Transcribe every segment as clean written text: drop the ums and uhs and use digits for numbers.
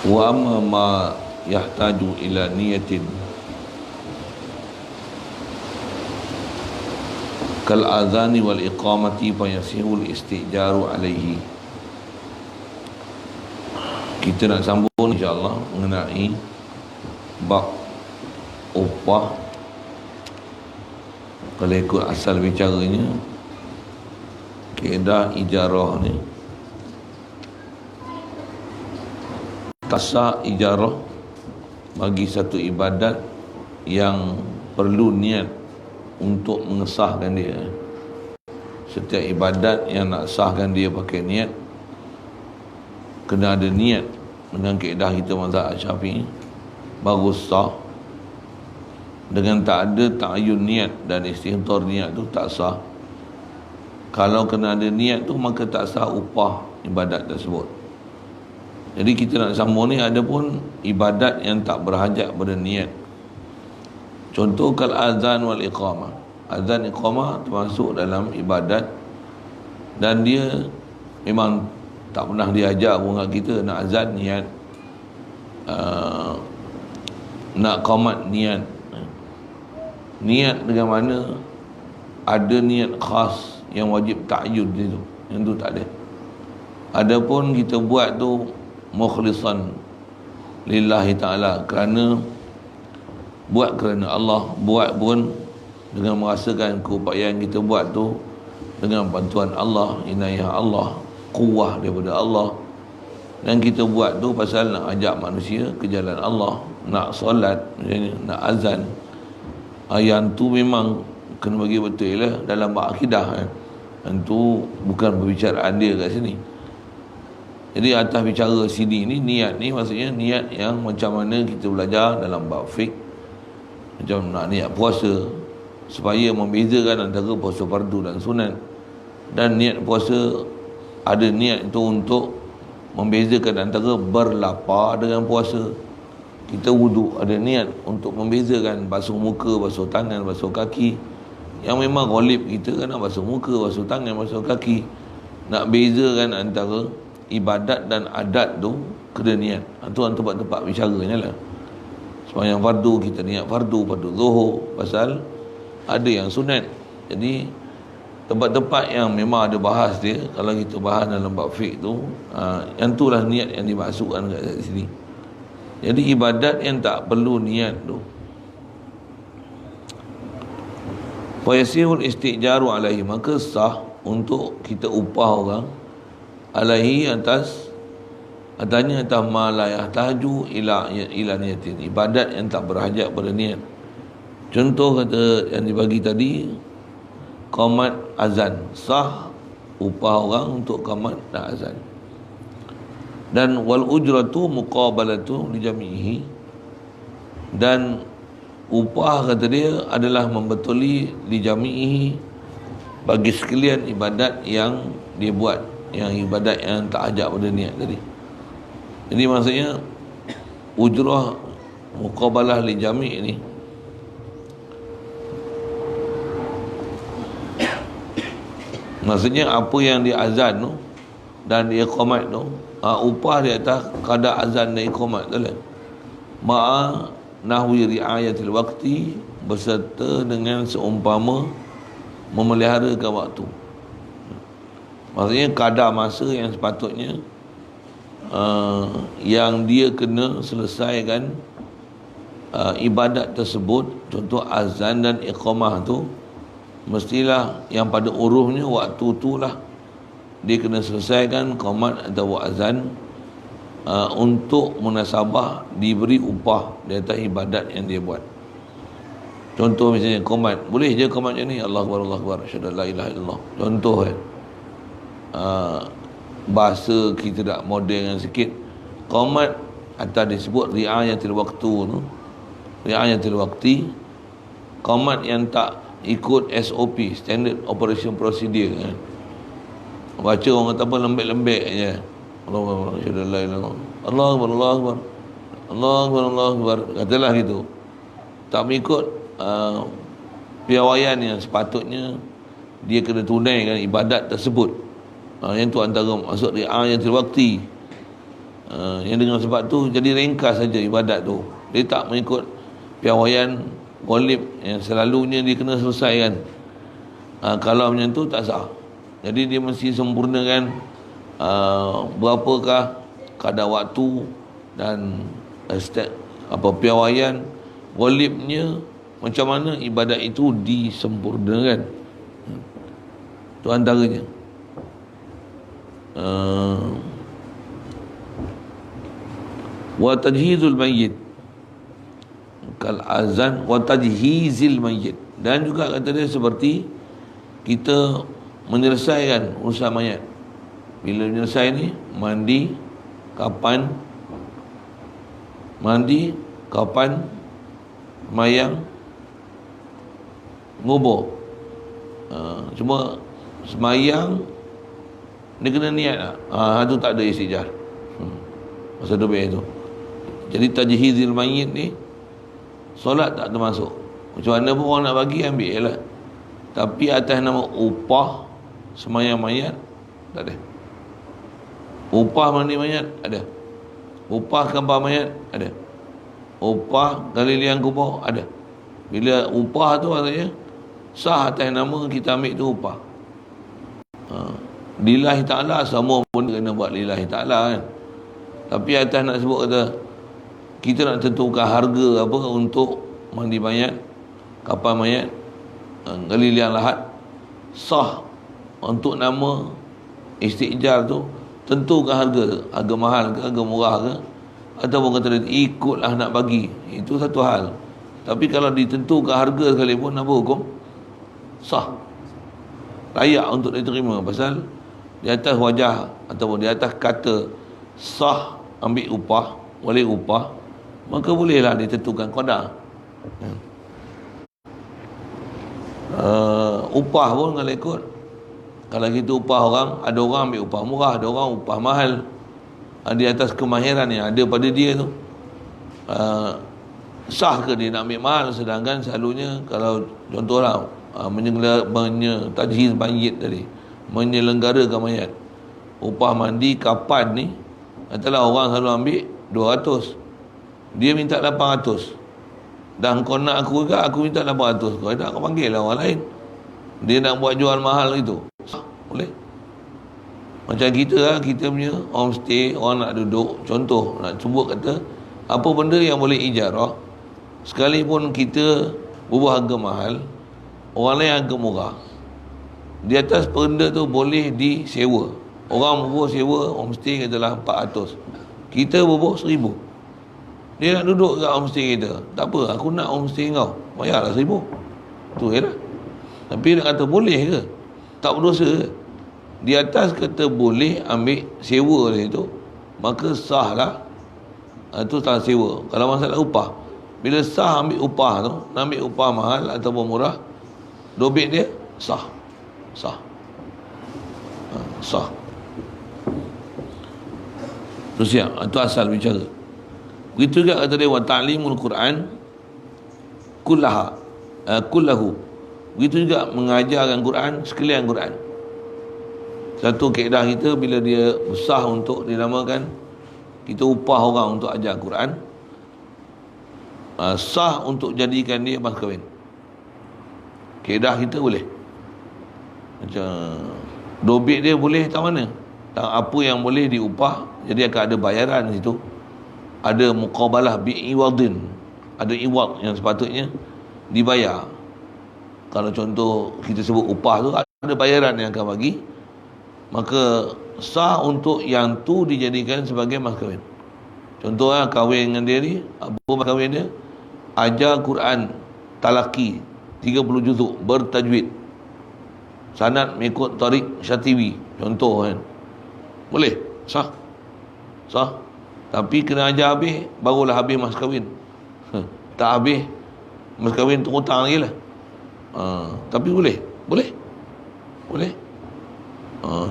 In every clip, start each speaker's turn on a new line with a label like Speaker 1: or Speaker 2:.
Speaker 1: Wa amma ma yahtaju ila niyatin kal azani wal iqamati fa yasihul istijaru alaihi. Kita nak sambung insya-Allah mengenai bab upah. Kalau ikut asal bicaranya, kaedah ijarah ni, tasah ijarah bagi satu ibadat yang perlu niat untuk mengesahkan dia. Setiap ibadat yang nak sahkan dia pakai niat, kena ada niat. Dengan kaedah kita mazhab Syafi'i baru sah. Dengan tak ada ta'ayyun niat dan istihtar niat tu tak sah. Kalau kena ada niat tu maka tak sah upah ibadat tersebut. Jadi kita nak sambung ni, ada pun ibadat yang tak berhajat pada niat. Contoh kal azan wal iqamah. Azan iqamah termasuk dalam ibadat, dan dia memang tak pernah diajar pun kat kita. Nak azan niat, nak qamat niat. Niat dengan mana ada niat khas yang wajib ta'ayyun itu, yang tu tak ada. Adapun kita buat tu mukhlisan lillahi ta'ala, kerana buat kerana Allah, buat pun dengan merasakan keupayaan kita buat tu dengan bantuan Allah, inayah Allah, kuwah daripada Allah. Dan kita buat tu pasal nak ajak manusia ke jalan Allah, nak solat misalnya, nak azan. Yang tu memang kena bagi betul lah dalam bab akidah. Itu bukan perbicaraan dia kat sini. Jadi atas bicara sini ni, niat ni maksudnya niat yang macam mana kita belajar dalam bab fiqh. Macam nak niat puasa, supaya membezakan antara puasa fardu dan sunat. Dan niat puasa, ada niat itu untuk membezakan antara berlapar dengan puasa. Kita wuduk, ada niat untuk membezakan basuh muka, basuh tangan, basuh kaki. Yang memang ghalib kita kan nak basuh muka, basuh tangan, basuh kaki. Nak bezakan antara ibadat dan adat tu kena niat. Itu tempat-tempat bicaranya lah. Sembahyang fardu, kita niat fardu zuhur, pasal ada yang sunat. Jadi tempat-tempat yang memang ada bahas dia, kalau kita bahas dalam bab fiqh tu, yang itulah niat yang dimasukkan kat sini. Jadi ibadat yang tak perlu niat tu, fa yasihul istijaru alaihi, maka sah untuk kita upah orang alaihi atas ma la yahtaju ila niyatin, ibadat yang tak berhajat pada niat. Contoh kata yang dibagi tadi, qamat azan, sah upah orang untuk qamat dan azan. Dan wal ujratu muqabalatu li jami'ihi, dan upah kata dia adalah membetuli li jami'ihi, bagi sekalian ibadat yang dia buat, yang ibadat yang tak ajak pada niat tadi. Jadi maksudnya ujrah muqabalah li jami' ni maksudnya apa yang dia azan tu dan dia iqamat tu, upah di atas kadar azan dan iqamat tu lah. Ma'a nahwi riayatil waqti, berserta dengan seumpama memeliharakan waktu. Maksudnya kadar masa yang sepatutnya yang dia kena selesaikan ibadat tersebut. Contoh azan dan iqamah tu, mestilah yang pada uruhnya waktu tu lah dia kena selesaikan qamat atau azan, untuk munasabah diberi upah di atas ibadat yang dia buat. Contoh misalnya qamat, boleh je qamat macam ni, Allahu Akbar, Allahu Akbar, asyhadu an la ilaha illallah. Contoh kan, bahasa kita tak moden sikit, qamat atau disebut riayatil waktu tu, riayatil wakti, qamat yang tak ikut SOP, standard operation procedure kan. Baca orang kata apa, lembek-lembek je, Allahu Akbar, asyhadu an la ilaha illallah, Allahu Akbar, Allahu Akbar, Allahu Akbar, Allahu Akbar, katalah gitu. Tak mengikut piawaian yang sepatutnya dia kena tunaikan ibadat tersebut. Yang tu antara maksud riayatul waqti. Yang dengan sebab tu jadi ringkas saja ibadat tu. Dia tak mengikut piawaian golib yang selalunya dia kena selesaikan. Kalau macam tu tak sah. Jadi dia mesti sempurnakan berapakah kadar waktu dan piawaian golibnya, macam mana ibadat itu disempurnakan. Itu antaranya. Wa tajhizul mayyit kal azan wa tajhizil mayyit, dan juga kata dia seperti kita menyelesaikan urusan mayat. Bila menyelesai ni, mandi, kapan mayang, ngubur. Cuma semayang dia kena niat tak? Tu tak ada istijah. Masa dobeh tu. Jadi tajhizil mayyit ni solat tak termasuk. Macam mana pun orang nak bagi, ambil lah. Tapi atas nama upah semayang mayat tak ada. Upah mandi mayat ada. Upah kampar mayat ada. Upah gali liang kubur ada. Bila upah tu maksudnya sah atas nama kita ambil tu upah. Lillahi ta'ala, semua pun kena buat lillahi ta'ala kan. Tapi atas nak sebut kata kita nak tentukan harga apa untuk mandi mayat, kapal mayat, gali liang lahat, sah untuk nama istijar tu, tentukan harga mahal ke, harga murah ke, ataupun kata dia ikutlah nak bagi, itu satu hal. Tapi kalau ditentukan harga sekalipun, apa hukum? Sah, layak untuk diterima. Pasal di atas wajah ataupun di atas kata sah ambil upah, boleh upah, maka bolehlah ditentukan qadar. Upah pun kalau ikut, kalau kita upah orang, ada orang ambil upah murah, ada orang upah mahal, di atas kemahiran yang ada pada dia tu. Sah ke dia nak ambil mahal, sedangkan selalunya kalau contohlah tajhiz mayit tadi, menyelenggarakan mayat, upah mandi kapan ni, katalah orang selalu ambil 200, dia minta 800, dan kau nak aku juga, aku minta 800, kau tak, kau panggil lah orang lain, dia nak buat jual mahal itu, boleh. Macam kita lah, kita punya homestay, orang nak duduk, contoh nak sebut kata apa benda yang boleh ijarah, sekalipun kita berbuat harga mahal, orang lain harga murah, di atas benda tu boleh disewa. Orang berbuat sewa homestay katalah 400, kita berbuat 1000, dia nak duduk kat homestay kita, tak apa, aku nak homestay kau, bayarlah 1000, tu je lah. Tapi nak kata boleh ke, tak berdosa ke? Di atas kata boleh ambil sewa dari tu, maka sah lah. Itu sah sewa. Kalau masalah upah, bila sah ambil upah tu, nak ambil upah mahal ataupun murah, dobit dia sah. Sah. Tu siap, itu asal bicara. Begitu juga kata dia, wa ta'limul Quran kullahu. Begitu juga mengajarkan Quran, sekalian Quran. Satu kaedah kita, bila dia sah untuk dinamakan, kita upah orang untuk ajar Quran, sah untuk jadikan dia mas kahwin. Kaedah kita boleh. Macam dobit dia boleh tak mana, tak apa yang boleh diupah, jadi akan ada bayaran di situ, ada muqabalah bi'iwadin, ada iwad yang sepatutnya dibayar. Kalau contoh kita sebut upah tu, ada bayaran yang akan bagi, maka sah untuk yang tu dijadikan sebagai mas kahwin. Contohnya kahwin dengan dia ni, apa mas kahwin dia? Ajar Quran talaki 30 juzuk bertajwid, sanad mengikut tarik Syatibi, contoh kan. Boleh, sah. Tapi kena ajar habis, barulah habis mas kahwin. Tak habis mas kahwin tu hutang lagi lah. Tapi boleh.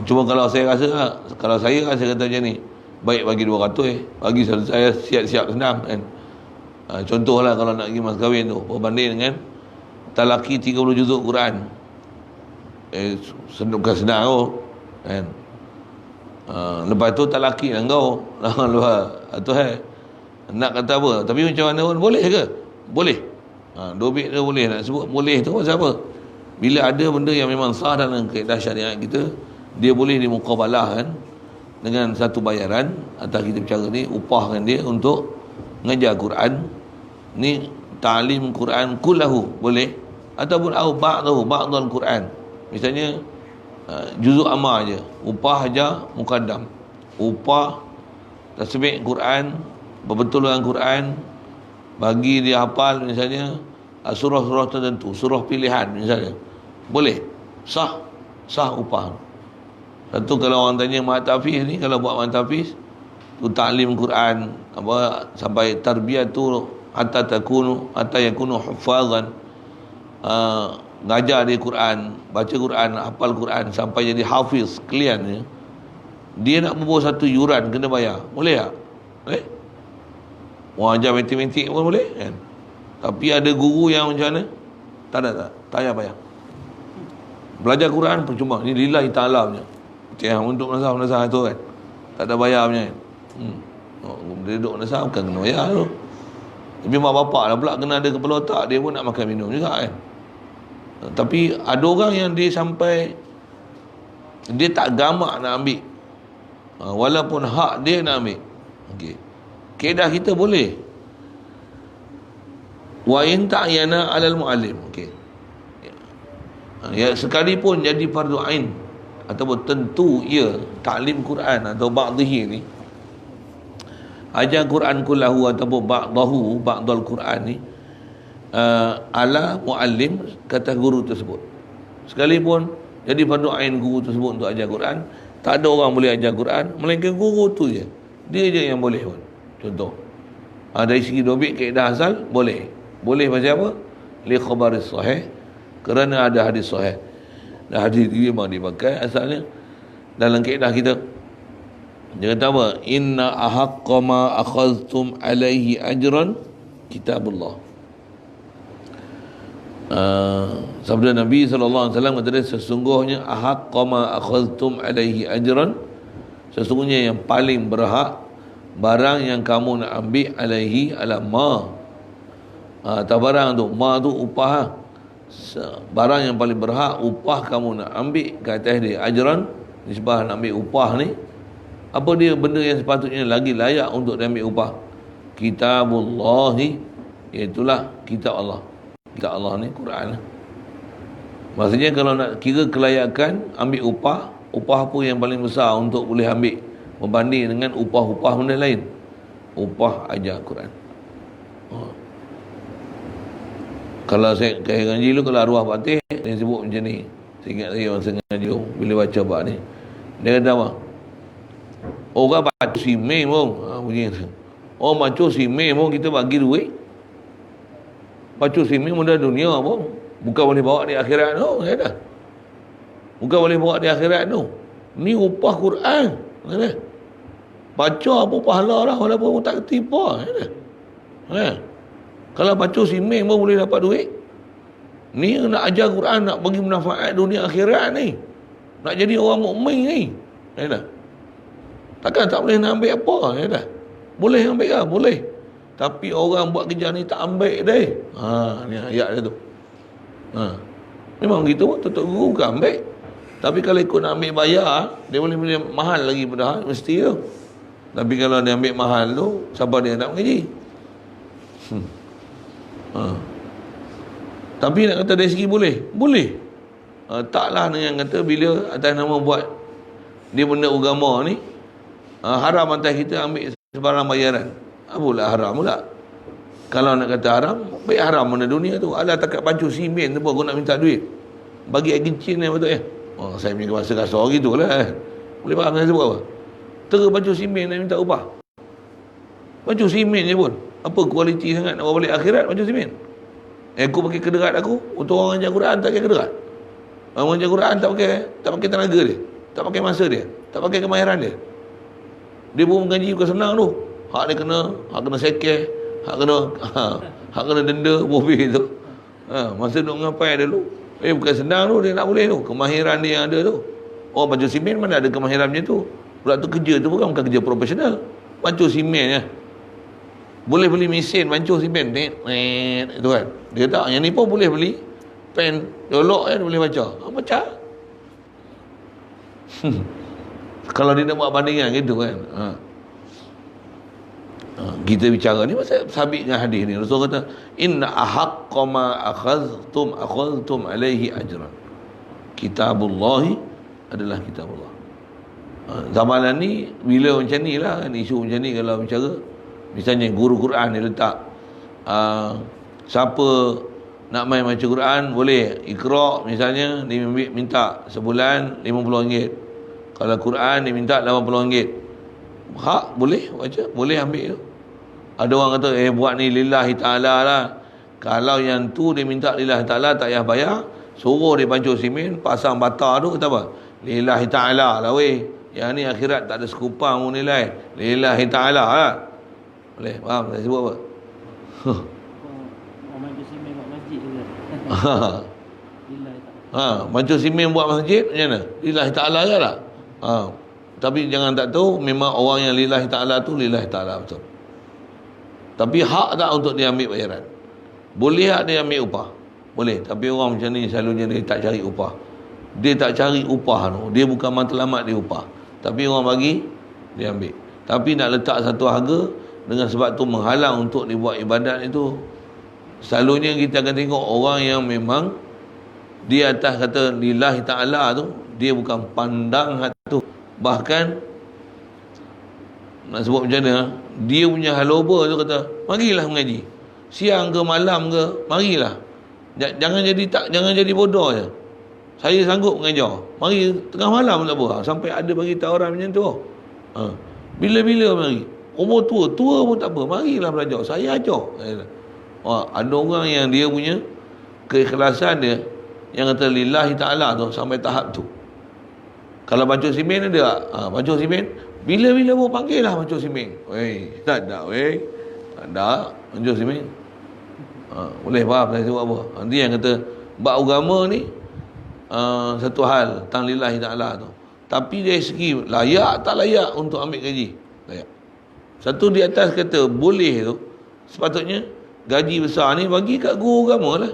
Speaker 1: Cuma kalau saya rasa kata macam ni, baik bagi 200, bagi saya siap-siap senang kan. Contohlah kalau nak pergi mas kahwin tu, berbanding dengan talaki 30 juzuk Quran, bukan senang kan. Lepas tu tak laki lah kau. Lepas tu nak kata apa? Tapi macam mana pun boleh ke? Boleh. Dobit tu boleh. Nak sebut boleh tu pasal apa? Bila ada benda yang memang sah dalam kaedah syariat kita, dia boleh dimuqabalah kan dengan satu bayaran atas kita bercara ni, upahkan dia untuk mengajar Quran ni, ta'lim Quran kullahu boleh, ataupun ba'dul Quran, misalnya juzuk amma je, upah aja mukaddam, upah tasbih Quran, berbetulkan Quran, bagi dia hafal misalnya surah-surah tertentu, surah pilihan misalnya, boleh, sah upah. Satu, kalau orang tanya mak tahfiz ni, kalau buat mak tahfiz tu ta'lim Quran apa sampai tarbiyah tu hatta yakunu huffazan, ngajar dia Quran, baca Quran, hafal Quran sampai jadi hafiz kalian ni, dia nak membawa satu yuran kena bayar, boleh tak? Boleh. Orang ajar matematik pun boleh kan. Tapi ada guru yang macam mana, tak payah bayar. Belajar Quran percuma, ni lillahi ta'ala punya, untuk nasah tu kan, tak ada bayar punya kan. Dia duduk nasah bukan kena bayar tu. Tapi mak bapak lah pula kena ada kepala otak, dia pun nak makan minum juga kan. Tapi ada orang yang dia sampai dia tak gamak nak ambil, walaupun hak dia nak ambil. Okey, kaedah kita boleh wa in ta'yana 'alal muallim. Okey, ya, sekalipun jadi fardu ain ataupun tentu ia ta'lim Quran atau ba'dhihi ni, ajar Quran kullahu ataupun ba'dul Quran ni, ala muallim, kata guru tersebut, sekalipun jadi fardu ain guru tersebut untuk ajar Quran, tak ada orang boleh ajar Quran melainkan guru tu je, dia je yang boleh pun. Contoh, dari segi dobit kaedah asal boleh pasal apa? Li khabaris sahih, kerana ada hadis sahih. Dan hadis ini memang dipakai asalnya dalam kaedah kita. Dia kata apa? Inna ahaqqa ma akhadhtum alaihi ajran kitabullah. Sabda Nabi SAW kata dia, sesungguhnya ahaqqa ma akhadhtum alaihi ajran, sesungguhnya yang paling berhak barang yang kamu nak ambil, alaihi ala ma, atau barang tu, ma tu upah, barang yang paling berhak upah kamu nak ambil ke atas dia, ajran nisbah nak ambil upah ni, apa dia benda yang sepatutnya lagi layak untuk diambil upah? Kitabullahi, iaitulah kitab Allah. Kitab Allah ni Quran. Maksudnya kalau nak kira kelayakan ambil upah apa yang paling besar untuk boleh ambil berbanding dengan upah-upah benda lain? Upah ajar Quran. Kalau saya ngaji dulu, kalau arwah Fatih dia sebut macam ni, saya ingat saya masa ngaji dulu bila baca bab ni, dia kata apa? Orang baca simeng pun bunyi tu. Orang baca simeng pun kita bagi duit. Baca simeng mudah dunia pun, bukan boleh bawa di akhirat tu, kata. Bukan boleh bawa di akhirat tu. Ni upah Quran, kata. Baca apa pahala lah walaupun tak ketipu, kata. Kalau baca simeng pun boleh dapat duit. Ni nak ajar Quran, nak bagi manfaat dunia akhirat ni, nak jadi orang mukmin ni, kata. Takkan tak boleh nak ambil apa, kata. Boleh ambil ke? Boleh. Tapi orang buat kerja ni tak ambil deh. Ni ayat dia tu. Memang gitu, tutup guru kan ambil. Tapi kalau ikut nak ambil bayar, dia boleh mahal lagi padahal mesti tu. Tapi kalau dia ambil mahal tu, siapa dia nak mengaji? Tapi nak kata dari segi boleh? Boleh. Taklah yang kata bila atas nama buat dia benda agama ni, haram atas kita ambil sebarang bayaran. Apalah haram pula. Kalau nak kata haram, baik haram mana dunia tu. Alah takat pancu simen tu pun aku nak minta duit. Bagi air kincin ni betul ya. Saya punya bahasa kasar gitu lah. Boleh faham saya sebut apa? Tera pancu simen nak minta upah. Pancu simen je pun. Apa kualiti sangat nak bawa balik akhirat pancu simen? Aku pakai kederat aku untuk orang ajar Quran, tak pakai kederat. Orang ajar Quran tak pakai tenaga dia, tak pakai masa dia, tak pakai kemahiran dia. Dia pun mengaji bukan senang tu. Hak kena sekeh, hak kena denda bobih tu. Masa duk ngapai dulu. Bukan senang tu, dia nak boleh tu. Kemahiran dia yang ada tu. Orang baju simen mana ada kemahiran macam tu. Budak tu kerja tu bukan kerja profesional. Pancur simen je. Boleh beli mesin pancur simen. Itu kan. Dia tak. Yang ni pun boleh beli pen jolok kan, boleh baca. Baca. Kalau dia nak buat bandingan gitu kan. Kita bicara ni pasal sabit dengan hadis ni. Rasul kata, inna ahaqqa ma akhadhtum alaihi ajran. Kitabullahi adalah kitabullah. Zamanan ni bila macam ni lah kan, isu macam ni kalau bicara, misalnya guru Quran dia letak siapa nak main baca Quran boleh Iqra misalnya, dia minta sebulan RM50. Kalau Quran dia minta RM80. Hak boleh baca, boleh ambil tu. Ada orang kata buat ni lillahi ta'ala lah. Kalau yang tu dia minta lillahi ta'ala tak payah bayar, suruh dia pancur simen, pasang bata tu, kata apa? Lillahi ta'ala lah weh. Yang ni akhirat tak ada sekupang pun nilai. Lillahi ta'ala lah. Boleh, faham saya sebut apa?
Speaker 2: Pancur simen buat masjid juga. Lillahi
Speaker 1: ta'ala. Pancur simen buat masjid macam mana? Lillahi ta'ala je lah. Tapi jangan tak tahu, memang orang yang lillahi ta'ala tu lillahi ta'ala betul. Tapi hak tak untuk dia ambil bayaran? Boleh tak dia ambil upah? Boleh. Tapi orang macam ni selalunya dia tak cari upah. Dia tak cari upah tu. Dia bukan matlamat dia upah. Tapi orang bagi, dia ambil. Tapi nak letak satu harga, dengan sebab tu menghalang untuk dia buat ibadat itu. Selalunya kita akan tengok orang yang memang di atas kata lillahi ta'ala tu, dia bukan pandang hati tu. Bahkan nak sebut macam mana, dia punya haloba tu kata, marilah mengaji. Siang ke malam ke, marilah. Jangan jadi bodoh je. Saya sanggup mengajar. Mari tengah malam tak apa. Sampai ada bagi tawaran macam tu. Bila-bila mari. Umur tua pun tak apa. Marilah belajar. Saya ajar. Ada orang yang dia punya keikhlasan dia, yang kata lillahi ta'ala tu, sampai tahap tu. Kalau pancur simen ada tak? Pancur simen, bila-bila pun panggil lah pancur simen. Weh, tak ada weh. Tak ada pancur simen. Boleh faham saya sebut apa? Nanti yang kata bab agama ni satu hal tentang lillahi ta'ala tu. Tapi dari segi layak tak layak untuk ambil gaji, layak. Satu di atas kata boleh tu, sepatutnya gaji besar ni bagi kat guru agama lah.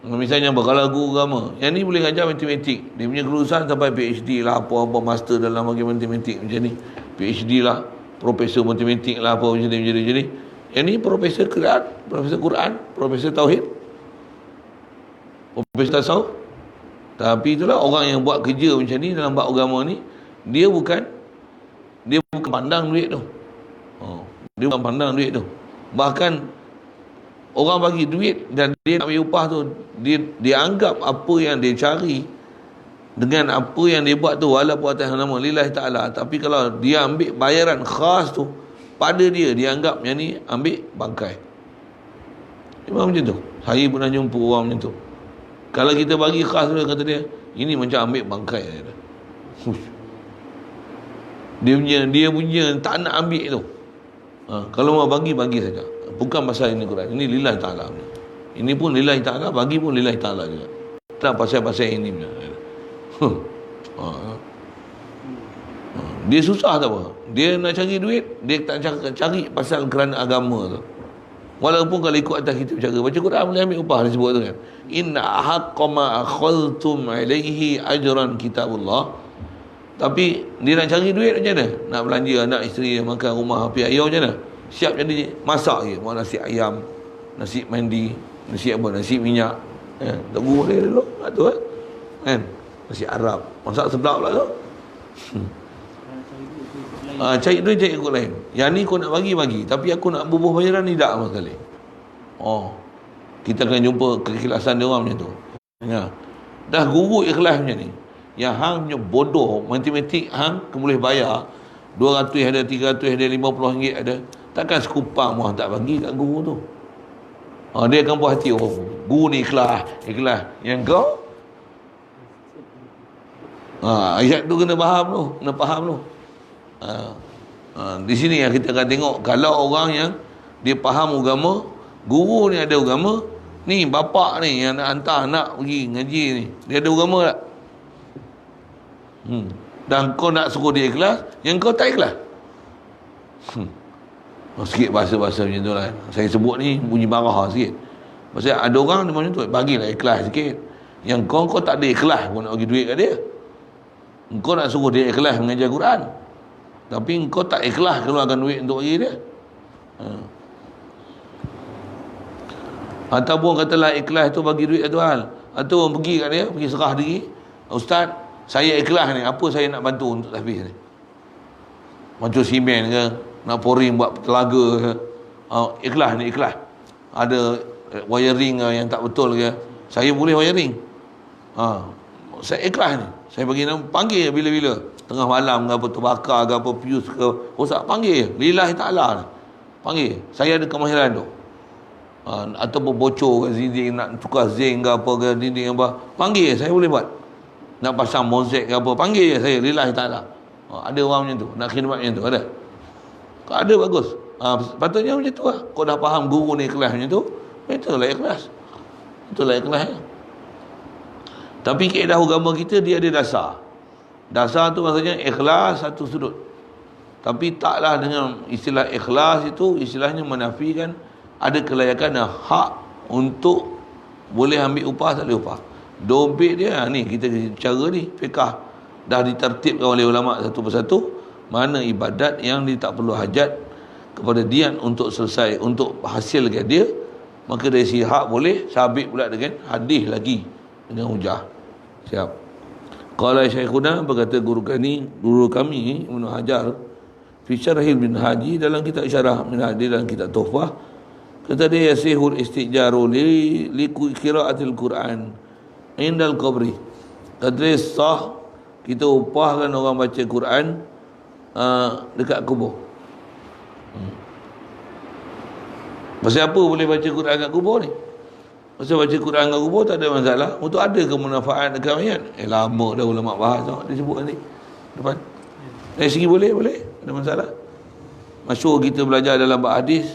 Speaker 1: Misalnya kalau guru agama, yang ni boleh ajar matematik, dia punya kelulusan sampai PhD lah, apa-apa master dalam bagi matematik macam ni, PhD lah, profesor matematik lah, apa macam ni. Yang ni profesor Quran, profesor Tauhid, profesor tasawuf. Tapi itulah orang yang buat kerja macam ni dalam bab agama ni, dia bukan pandang duit tu. Dia bukan pandang duit tu. Bahkan orang bagi duit dan dia nak ambil upah tu, dia anggap apa yang dia cari dengan apa yang dia buat tu, walaupun atas nama lillahi ta'ala, tapi kalau dia ambil bayaran khas tu pada dia anggap yang ni ambil bangkai. Memang macam tu. Saya pernah jumpa orang macam tu. Kalau kita bagi khas tu, kata dia, ini macam ambil bangkai. Dia punya tak nak ambil tu. Kalau mau bagi saja. Bukan pasal ini Quran. Ini lillahi ta'ala. Ini pun lillahi ta'ala, bagi pun lillahi ta'ala juga. Tak pasal-pasal ini punya. Dia susah tak apa. Dia nak cari duit, dia tak cari pasal kerana agama tu. Walaupun kalau ikut atas kita bercakap, baca Quran boleh ambil upah, dia sebut tu kan. Inna haqqa ma akhadhtum alaihi ajran kitabullah. Tapi dia nak cari duit macam mana? Nak belanja anak isteri, makan rumah, api ayam macam mana? Siap jadi masak je. Mau nasi ayam, nasi mandi, nasi apa, nasi minyak. Tak guru dia dulu, tak tu kan? Nasi Arab. Masak sedap lah tu. Cari duit cari ikut lain. Yang ni kau nak bagi, tapi aku nak bubuh bayaran ni tak sama sekali. Kita akan jumpa keikhlasan dia orang macam tu. Dah guru ikhlas macam ni. Yang hang punya bodoh matematik, hang boleh bayar 200 ada, 300 ada, RM50 ada. Takkan sekupang pun tak bagi kat guru tu. Dia akan puas hati, guru ni ikhlas. Yang kau ayat tu kena faham tu. Di sini yang kita akan tengok, kalau orang yang dia faham agama, guru ni ada agama, ni bapak ni yang nak hantar anak pergi ngaji ni, dia ada agama tak? Dan kau nak suruh dia ikhlas, yang kau tak ikhlas. Sikit bahasa-bahasa macam tu lah. Saya sebut ni bunyi marah sikit. Maksudnya ada orang dia macam tu, bagilah ikhlas sikit. Yang kau tak ada ikhlas pun nak bagi duit kat dia. Kau nak suruh dia ikhlas mengajar Quran, tapi kau tak ikhlas keluarkan duit untuk bagi dia. Ataupun katalah ikhlas tu bagi duit satu hal, atau orang pergi kat dia, pergi serah diri, Ustaz, saya ikhlas ni, apa saya nak bantu untuk tahfiz ni? Macam simen ke, nak pouring buat telaga ke, ikhlas ni, ikhlas. Ada wiring yang tak betul ke, saya boleh wiring. Saya ikhlas ni, saya bagi nama, panggil bila-bila, tengah malam ke apa, terbakar ke apa, fuse ke, Ustaz panggil, lillahi ta'ala ni, panggil, saya ada kemahiran tu. Ataupun bocor ke dinding, nak tukar zinc ke apa ke dinding apa, panggil, saya boleh buat. Nak pasang mozaik ke apa, panggil je saya, lillahi ta'ala. Ada orang macam tu, nak khidmat macam tu, ada. Kalau ada, bagus. Patutnya macam tu lah. Kau dah faham guru ni ikhlas macam tu, itulah ikhlas. Itulah ikhlas ya. Tapi kaedah agama kita, dia ada dasar. Dasar tu maksudnya ikhlas satu sudut. Tapi taklah dengan istilah ikhlas itu, istilahnya menafikan ada kelayakan dan hak untuk boleh ambil upah, tak boleh upah. Dompet dia ni, kita cara ni fiqah dah ditertibkan oleh ulama satu persatu, mana ibadat yang dia tak perlu hajat kepada dia untuk selesai, untuk hasilkan dia, maka dari si hak boleh sabit pula dengan hadis lagi dengan hujah. Siap. Qala Syekhuna, berkata guru kami Ibnu Hajar fi Syarhil Minhaji, dalam kitab Syarah Minhaji dalam kitab Tuhfah, kata dia yasihul istijaru li qiraatil Quran indal qabri. Kata dia sah kita upahkan orang baca Quran dekat kubur. Pasal apa boleh baca Quran kat kubur ni? Pasal baca Quran kat kubur tak ada masalah. Untuk ada kemanfaat dekat mayat. Lama dah ulama bahas tau, dia sebut nanti depan. Dari segi boleh, ada masalah. Masyhur kita belajar dalam bab hadis,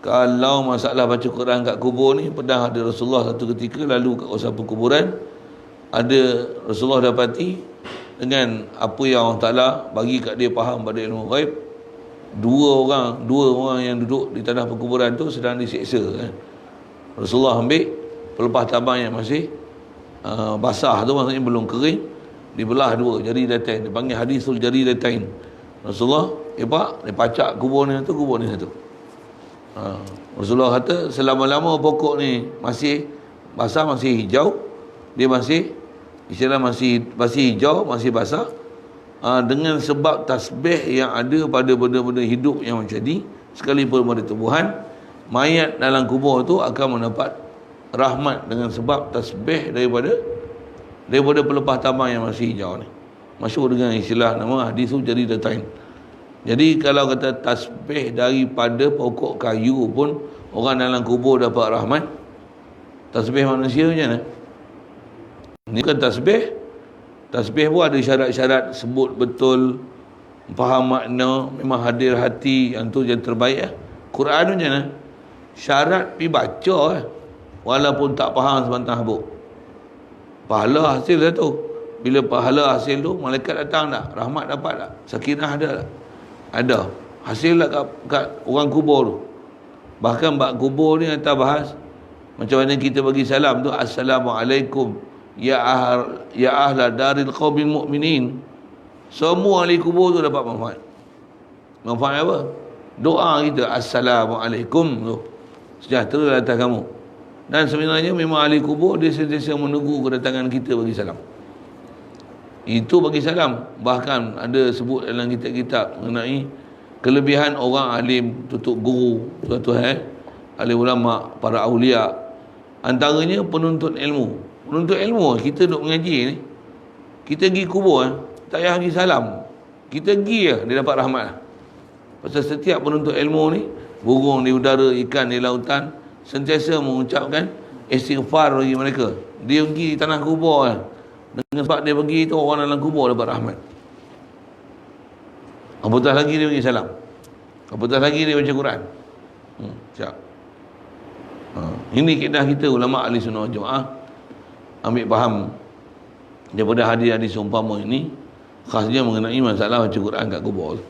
Speaker 1: kalau masalah baca Quran kat kubur ni, pernah ada Rasulullah satu ketika lalu kat kawasan perkuburan, ada Rasulullah dapati dengan apa yang Allah Ta'ala bagi kat dia faham pada ilmu ghaib, dua orang yang duduk di tanah perkuburan tu sedang disiksa kan. Rasulullah ambil pelepah tabang yang masih basah tu, maksudnya belum kering, dibelah dua jari datain, dipanggil hadisul jari datain. Rasulullah dia pacak kubur ni satu. Rasulullah kata selama-lama pokok ni masih basah, masih hijau, dia masih istilah masih hijau, masih basah, dengan sebab tasbih yang ada pada benda-benda hidup yang menjadi, sekalipun pada tumbuhan, mayat dalam kubur tu akan mendapat rahmat dengan sebab tasbih daripada pelepah tabang yang masih hijau ni. Masyhur dengan istilah nama hadisul jari datain. Jadi kalau kata tasbih daripada pokok kayu pun orang dalam kubur dapat rahmat, tasbih manusia macam mana? Ini kan tasbih pun ada syarat-syarat, sebut betul, faham makna, memang hadir hati, yang tu yang terbaik. Quran macam mana? Syarat pergi baca walaupun tak faham sebentar habuk. Pahala hasil dah tu. Bila pahala hasil tu, malaikat datang tak? Rahmat dapat tak? Sakinah ada tak? Ada. Hasil lah kat orang kubur tu. Bahkan bab kubur ni kita bahas macam mana kita bagi salam tu, Assalamualaikum ya ahla daril qaumil mu'minin. Semua ahli kubur tu dapat manfaat. Manfaat apa? Doa kita, Assalamualaikum tu, sejahtera atas kamu. Dan sebenarnya memang ahli kubur dia sentiasa menunggu kedatangan kita bagi salam. Itu bagi salam. Bahkan ada sebut dalam kitab-kitab mengenai kelebihan orang alim, tutup guru, ahli ulama, para awliya. Antaranya penuntut ilmu. Penuntut ilmu, kita duduk mengaji ni, kita pergi kubur, tak payah pergi salam, kita pergi dia dapat rahmat. Pasal setiap penuntut ilmu ni, burung di udara, ikan di lautan, sentiasa mengucapkan istighfar bagi mereka. Dia pergi di tanah kubur dengan sebab dia pergi tu, orang dalam kubur dapat rahmat. Apatah lagi dia pergi salam, apatah lagi dia baca Quran. Siap. Ini kaedah kita ulama ahli sunnah jemaah, ambil faham daripada hadis-hadis umpama ini. khasnya mengenai masalah baca Quran kat kubur.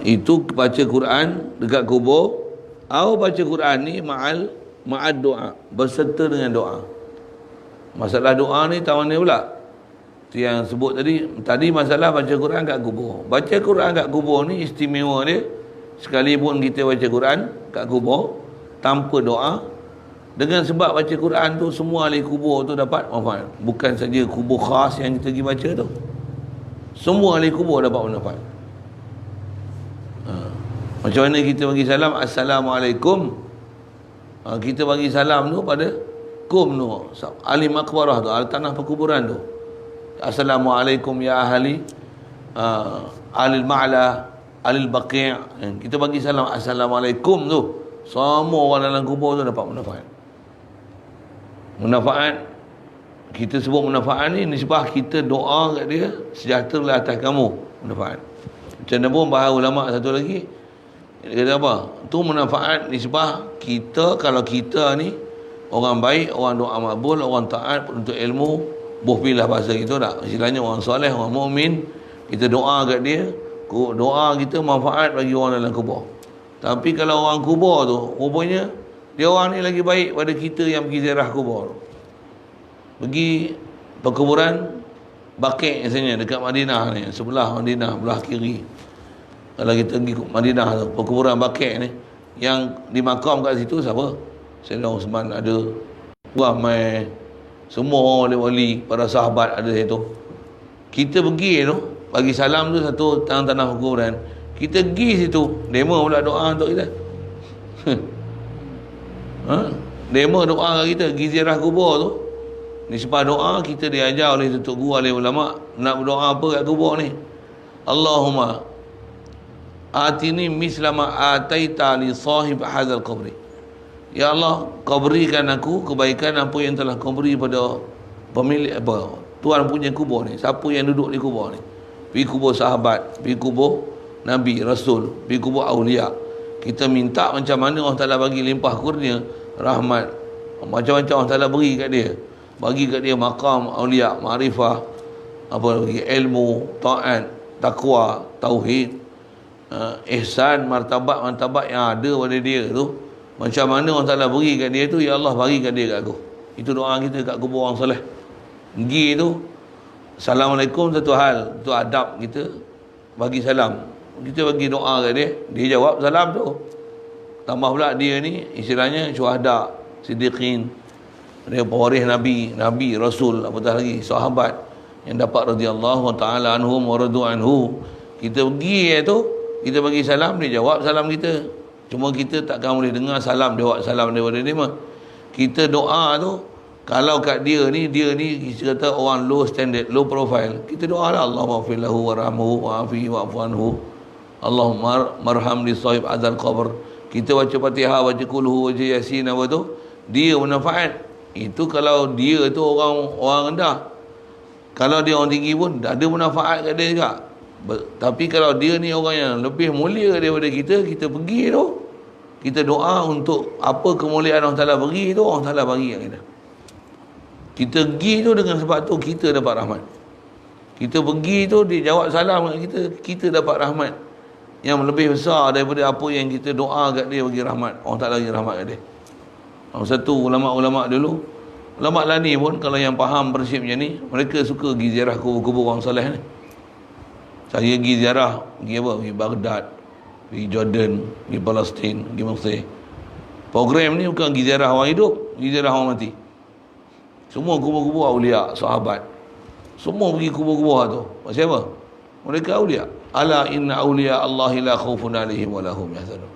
Speaker 1: Itu baca Quran dekat kubur atau baca Quran ni ma'ad doa, berserta dengan doa. Masalah doa ni tahu ni pula. Tu yang sebut tadi masalah baca Quran kat kubur. Baca Quran kat kubur ni istimewa dia, sekalipun kita baca Quran kat kubur tanpa doa, dengan sebab baca Quran tu semua ahli kubur tu dapat manfaat. Bukan saja kubur khas yang kita pergi baca tu, semua ahli kubur dapat manfaat. Macam mana kita bagi salam, Assalamualaikum. Kita bagi salam tu pada kum tu, ahli makbarah tu, ahli tanah perkuburan tu. Assalamualaikum ya ahli ahli ma'la, ahli baqi'. Kita bagi salam Assalamualaikum tu, semua orang dalam kubur tu dapat manfaat. Manfaat, kita sebut manfaat ni nisbah kita doa kat dia, sejahtera atas kamu, manfaat. Macam mana pun bahasa ulama satu lagi, dia kata apa? Tu manfaat nisbah kita, kalau kita ni orang baik, orang doa makbul, orang taat, penuntut ilmu, pilah bahasa kita tak? Istilahnya orang soleh, orang mukmin, kita doa kat dia, doa kita manfaat bagi orang dalam kubur. Tapi kalau orang kubur tu, rupanya dia orang ni lagi baik pada kita yang pergi ziarah kubur. Pergi perkuburan Baqi' misalnya dekat Madinah ni, sebelah Madinah, belah kiri. Kalau kita pergi Madinah tu, perkuburan Baqi' ni, yang dimakam kat situ siapa? Sayyidina Uthman ada, ramai semua wali-wali, para sahabat ada situ. Kita pergi tu, bagi salam tu satu tanah perkuburan. Kita pergi situ, demo pula doa untuk kita. Demo doa kat kita, pergi ziarah kubur tu. Nisbah doa kita diajar oleh tutup guru, oleh ulama, nak berdoa apa kat kubur ni? Allahumma atini mislama ataita li sahib hadzal qabri. Ya Allah, kau berikan aku kebaikan apa yang telah kau beri pada pemilik tuan punya kubur ni. Siapa yang duduk di kubur ni? Pergi kubur sahabat, pergi kubur Nabi, Rasul, pergi kubur awliya. Kita minta macam mana Allah Ta'ala bagi limpah kurnia, rahmat, macam-macam Allah Ta'ala beri kat dia. Bagi kat dia maqam awliya, ma'rifah, apa lagi, ilmu, taat, takwa, tauhid, ihsan, martabat yang ada pada dia tu. Macam mana Allah Ta'ala beri kat dia tu, ya Allah bagi kat dia kat aku. Itu doa kita kat kubur orang soleh. Pergi tu, Assalamualaikum satu hal, itu adab kita bagi salam. Kita bagi doa kat dia, dia jawab salam tu. Tambah pula dia ni istilahnya syuhada, siddiqin, dia pewaris Nabi, Rasul, apatah lagi sahabat yang dapat radhiyallahu ta'ala anhum wa radu anhu. Kita pergi tu, kita bagi salam, dia jawab salam kita. Cuma kita takkan boleh dengar salam, jawab salam daripada dia mah. Kita doa tu, kalau kat dia ni kita kata orang low standard, low profile, kita doa lah, Allahumma ighfir lahu warhamhu wa'afihi wa'fu anhu, Allahumma marham li sahib adzal qabr. Kita baca Fatihah, baca kulhu, baca Yasin, apa tu, dia manfaat. Itu kalau dia tu orang rendah. Kalau dia orang tinggi pun ada manfaat kat dia juga. Tapi kalau dia ni orang yang lebih mulia daripada kita, kita pergi tu, kita doa untuk apa kemuliaan Allah Ta'ala bagi tu, Allah Ta'ala bagi kat kita. Kita pergi tu dengan sebab tu kita dapat rahmat. Kita pergi tu dia jawab salam kat kita, kita dapat rahmat yang lebih besar daripada apa yang kita doa kat dia bagi rahmat. Allah Ta'ala bagi rahmat kat dia. Satu ulama-ulama dulu, ulama lah ni pun kalau yang faham prinsip macam ni, mereka suka pergi ziarah kubur-kubur orang soleh ni. Saya pergi ziarah, pergi apa? Pergi Baghdad, pergi Jordan, pergi Palestin, pergi Mesir. Program ni bukan pergi ziarah orang hidup, pergi ziarah orang mati. Semua kubur-kubur awliya, sahabat, semua pergi kubur-kubur tu. Maksud apa? Mereka awliya. Ala inna awliya Allahi la khawfun alaihim wa lahum yahzanun.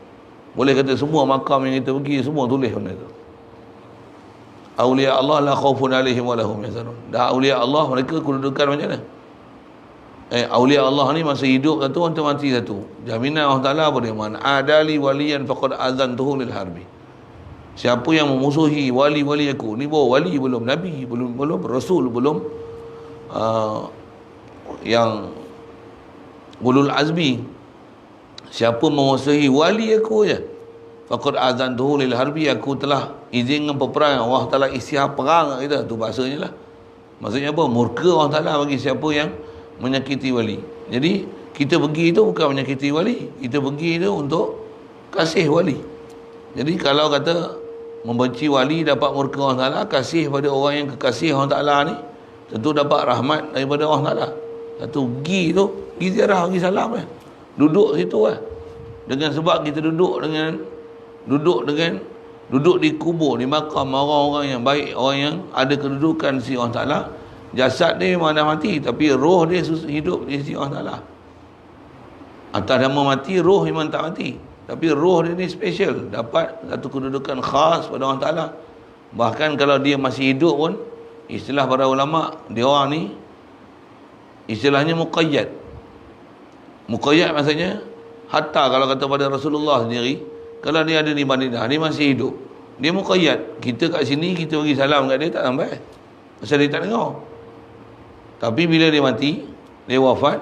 Speaker 1: Boleh kata semua makam yang kita pergi, semua tulis benda tu. Awliya Allah la khawfun alaihim wa lahum yahzanun. Dah awliya Allah, mereka kedudukan macam mana? Awliya Allah ni masa hidup satu, masa mati satu. Jaminan Allah Ta'ala apa dia? Man adali waliyan faqad azantuhu lil harbi. Siapa yang memusuhi wali-wali aku, ni bawa wali belum, nabi belum, rasul belum, yang ulul azmi. Siapa memusuhi wali aku je, faqad azantuhu lil harbi, aku telah izinkan peperangan. Allah Ta'ala isyah perang kita, tu bahasanya lah. Maksudnya apa? Murka Allah Ta'ala bagi siapa yang menyakiti wali. Jadi kita pergi itu bukan menyakiti wali, kita pergi itu untuk kasih wali. Jadi kalau kata membenci wali dapat murka Allah Ta'ala, kasih pada orang yang kekasih Allah Ta'ala ni tentu dapat rahmat daripada Allah Ta'ala. Satu pergi ziarah, pergi salam duduk situ dengan sebab kita duduk di kubur, di makam orang-orang yang baik, orang yang ada kedudukan di sisi Allah Ta'ala. Jasad dia memang dah mati, tapi roh dia hidup di sisi Allah Ta'ala. Atas nama mati, roh memang tak mati, tapi roh dia ni special, dapat satu kedudukan khas pada Allah Ta'ala. Bahkan kalau dia masih hidup pun, istilah para ulama, dia orang ni istilahnya muqayyad. Muqayyad maksudnya, hatta kalau kata pada Rasulullah sendiri, kalau dia ada di Madinah, dia masih hidup, dia muqayyad. Kita kat sini, kita bagi salam kat dia tak sampai, pasal dia tak dengar. Tapi bila dia mati, dia wafat,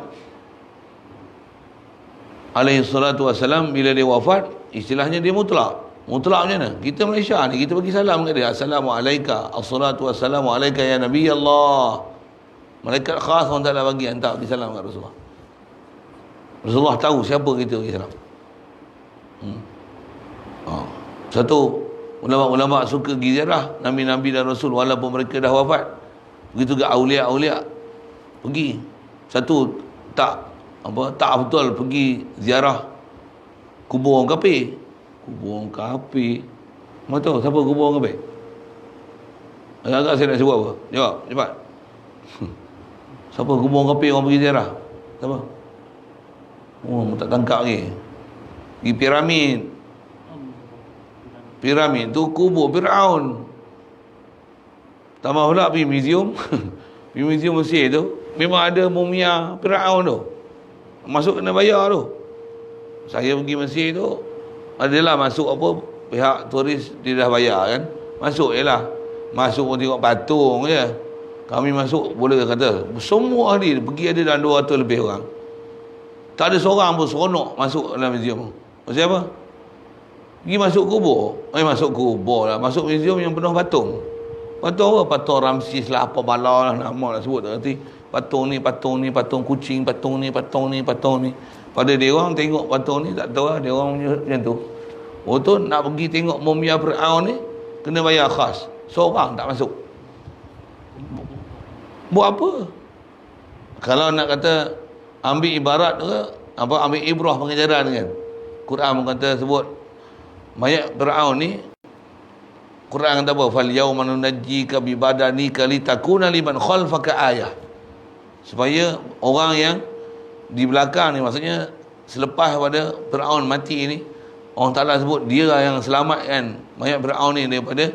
Speaker 1: alaihi salatu wassalam, bila dia wafat, istilahnya dia mutlak. Mutlak macam mana? Kita Malaysia ni, kita bagi salam kat dia, Assalamualaikum, assalatu wassalamu alaika ya Nabi Allah. Malaikat khas orang Ta'ala bagi hantar bagi salam kat Rasulullah. Rasulullah tahu siapa kita bagi salam. Satu, ulama-ulama suka pergi ziarah Nabi-Nabi dan Rasul walaupun mereka dah wafat. Begitu juga awliya-awliya pergi. Satu, tak betul pergi ziarah kubur orang kafir. Kubur orang kafir, mana tahu siapa kubur orang kafir? Agak-agak saya nak sebut apa? Jawab cepat. Siapa kubur orang kafir orang pergi ziarah? Siapa? Oh, tak tangkap lagi. Pergi piramid tu kubur Firaun. Tambah pula pergi museum. Pergi museum Mesir tu memang ada mumia Firaun tu. Masuk kena bayar tu. Saya pergi Mesir tu, adalah masuk apa, pihak turis dia dah bayar kan. Masuk je lah. Masuk pun tengok patung je. Kami masuk boleh kata semua ahli pergi, ada dalam 200 lebih orang. Tak ada seorang pun seronok masuk dalam museum. Maksud apa? Pergi masuk kubur. Masuk kubur lah. Masuk museum yang penuh patung. Patung apa? Patung Ramses lah, apa bala lah, nama lah sebut tak erti. Patung ni, patung kucing, patung ni. Pada dia orang tengok patung ni, tak tahu lah, dia orang macam tu. Oh tu nak pergi tengok mumia Fir'aun ni, kena bayar khas. Seorang tak masuk. Buat apa? Kalau nak kata ambil ibarat ke, ambil ibrah pengajaran kan. Quran kata sebut mayat Fir'aun ni, Quran kata apa? Fal yauma nunajjika bi badanika litakuna liman khalfaka ayah. Supaya orang yang di belakang ni, maksudnya selepas pada Fir'aun mati ni, Allah Ta'ala sebut dia yang selamatkan mayat Fir'aun ni daripada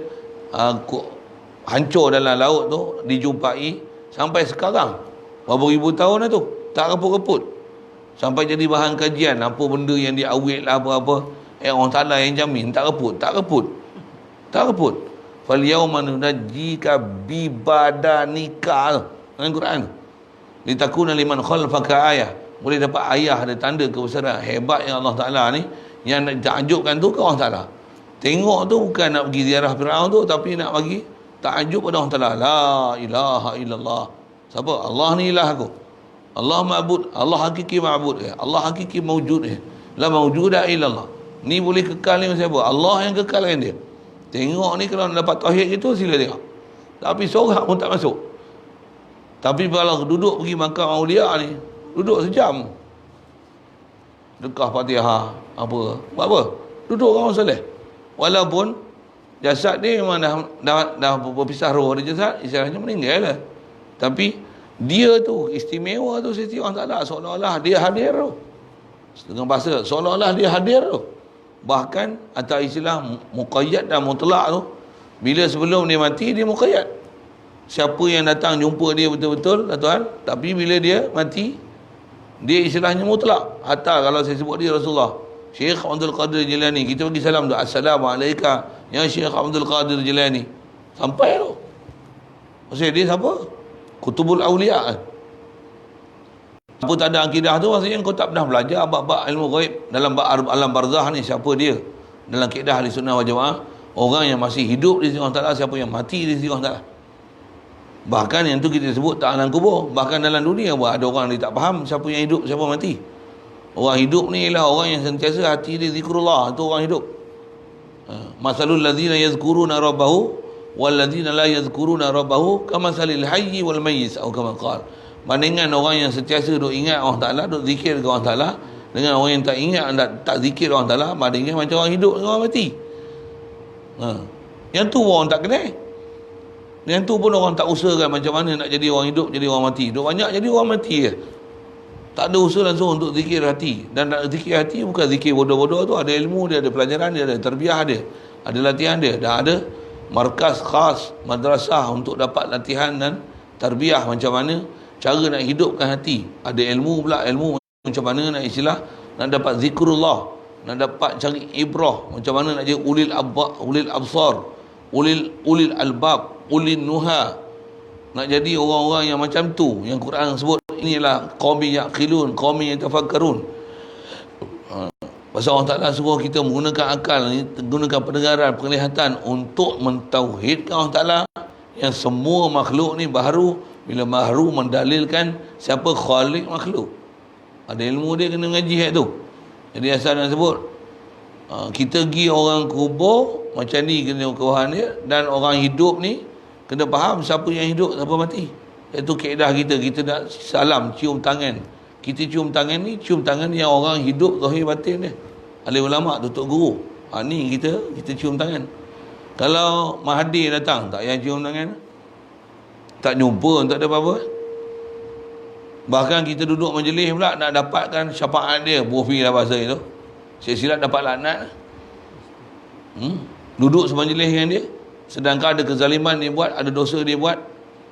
Speaker 1: hancur dalam laut tu, dijumpai sampai sekarang. Berapa ribu tahun dah tu, tak reput-reput. Sampai jadi bahan kajian, apa benda yang dia awet lah, apa-apa. Allah Ta'ala yang jamin, tak reput. Fal yauma nunajjika bi badanika. Dalam Quran tu. Litakuna liman khalfaka ayah. Boleh dapat ayah, ada tanda kebesaran hebat yang Allah Ta'ala ni. Yang nak takjubkan tu ke Allah Ta'ala. Tengok tu bukan nak pergi ziarah Fir'aun tu, tapi nak bagi takjub pada Allah Ta'ala. La ilaha illallah. Siapa? Allah ni ilah aku. Allah ma'bud, Allah hakiki ma'bud, Allah hakiki mawjud, la mawjuda illallah. Ni boleh kekal ni siapa? Allah yang kekalkan dia. Tengok ni kalau nak dapat tauhid itu, sila tengok. Tapi seorang pun tak masuk. Tapi kalau duduk pergi makam aulia ni, duduk sejam, dekah Fatihah, apa, buat apa? Duduk orang soleh. Walaupun jasad dia memang dah berpisah roh dari jasad, istilahnya meninggal lah. Tapi dia tu istimewa tu sisi Allah Ta'ala, seolah-olah dia hadir tu. Dengan bahasa seolah-olah dia hadir tu. Bahkan atas istilah muqayyad dan mutlak tu, bila sebelum dia mati dia muqayyad. Siapa yang datang jumpa dia betul-betul, tuan, tapi bila dia mati dia istilahnya mutlak. Hatta kalau saya sebut dia Rasulullah, Syekh Abdul Qadir Jilani, kita bagi salam tu, Assalamualaikum ya Syekh Abdul Qadir Jilani, sampai tu. Maksudnya dia siapa? Kutubul Awliya. Apa tak ada akidah tu, maksudnya kau tak pernah belajar bab-bab ilmu ghaib dalam alam barzah ni. Siapa dia? Dalam kaedah Ahli Sunnah wal Jamaah, orang yang masih hidup di sisi Allah Ta'ala, siapa yang mati di sisi Allah Ta'ala. Bahkan yang tu kita sebut tak alam kubur. Bahkan dalam dunia pun ada orang dia tak faham siapa yang hidup, siapa mati. Orang hidup ni ialah orang yang sentiasa hati dia zikrullah, tu orang hidup. Masalul ladzina yazkuruna rabbahu wal ladzina la yazkuruna rabbahu kamasalil hayyi wal mayyit atau kama qala. Bandingan orang yang sentiasa duk ingat Allah Taala, duk zikir ke Allah Taala dengan orang yang tak ingat, tak zikir Allah Taala, bandingan macam orang hidup dengan orang mati. Yang tu orang tak kenal. Yang tu pun orang tak usahakan macam mana nak jadi orang hidup, jadi orang mati. Duk banyak jadi orang mati je. Tak ada usaha langsung untuk zikir hati. Dan nak zikir hati bukan zikir bodoh-bodoh tu. Ada ilmu dia, ada pelajaran dia, ada tarbiyah dia, ada latihan dia. Dan ada markas khas, madrasah untuk dapat latihan dan tarbiyah macam mana cara nak hidupkan hati. Ada ilmu pula, ilmu macam mana nak istilah, nak dapat zikrullah, nak dapat cari ibrah, macam mana nak jadi ulil absar, ulil albab, ulil nuha. Nak jadi orang-orang yang macam tu, yang Quran sebut inilah qaumi yaqilun, qaumi yatafakkarun. Pasal Allah Ta'ala suruh kita menggunakan akal ni, menggunakan pendengaran, penglihatan untuk mentauhidkan Allah Ta'ala, yang semua makhluk ni baru bila baru mendalilkan siapa khalik makhluk. Ada ilmu dia kena ngaji ayat tu. Jadi asal nak sebut kita pergi orang kubur macam ni kena kewahan dia, dan orang hidup ni kena faham siapa yang hidup, siapa mati. Itu kaedah kita. Kita nak salam, cium tangan. Kita cium tangan ni, cium tangan yang orang hidup zahir batin dia. Alim ulama, tutup guru. Ni kita cium tangan. Kalau Mahathir datang, tak payah cium tangan. Tak jumpa, tak ada apa-apa. Bahkan kita duduk majlis pula nak dapatkan syafaat dia. Bufi lah bahasa itu. Silap dapat laknat. Duduk semajlis dengan dia, sedangkan ada kezaliman dia buat, ada dosa dia buat,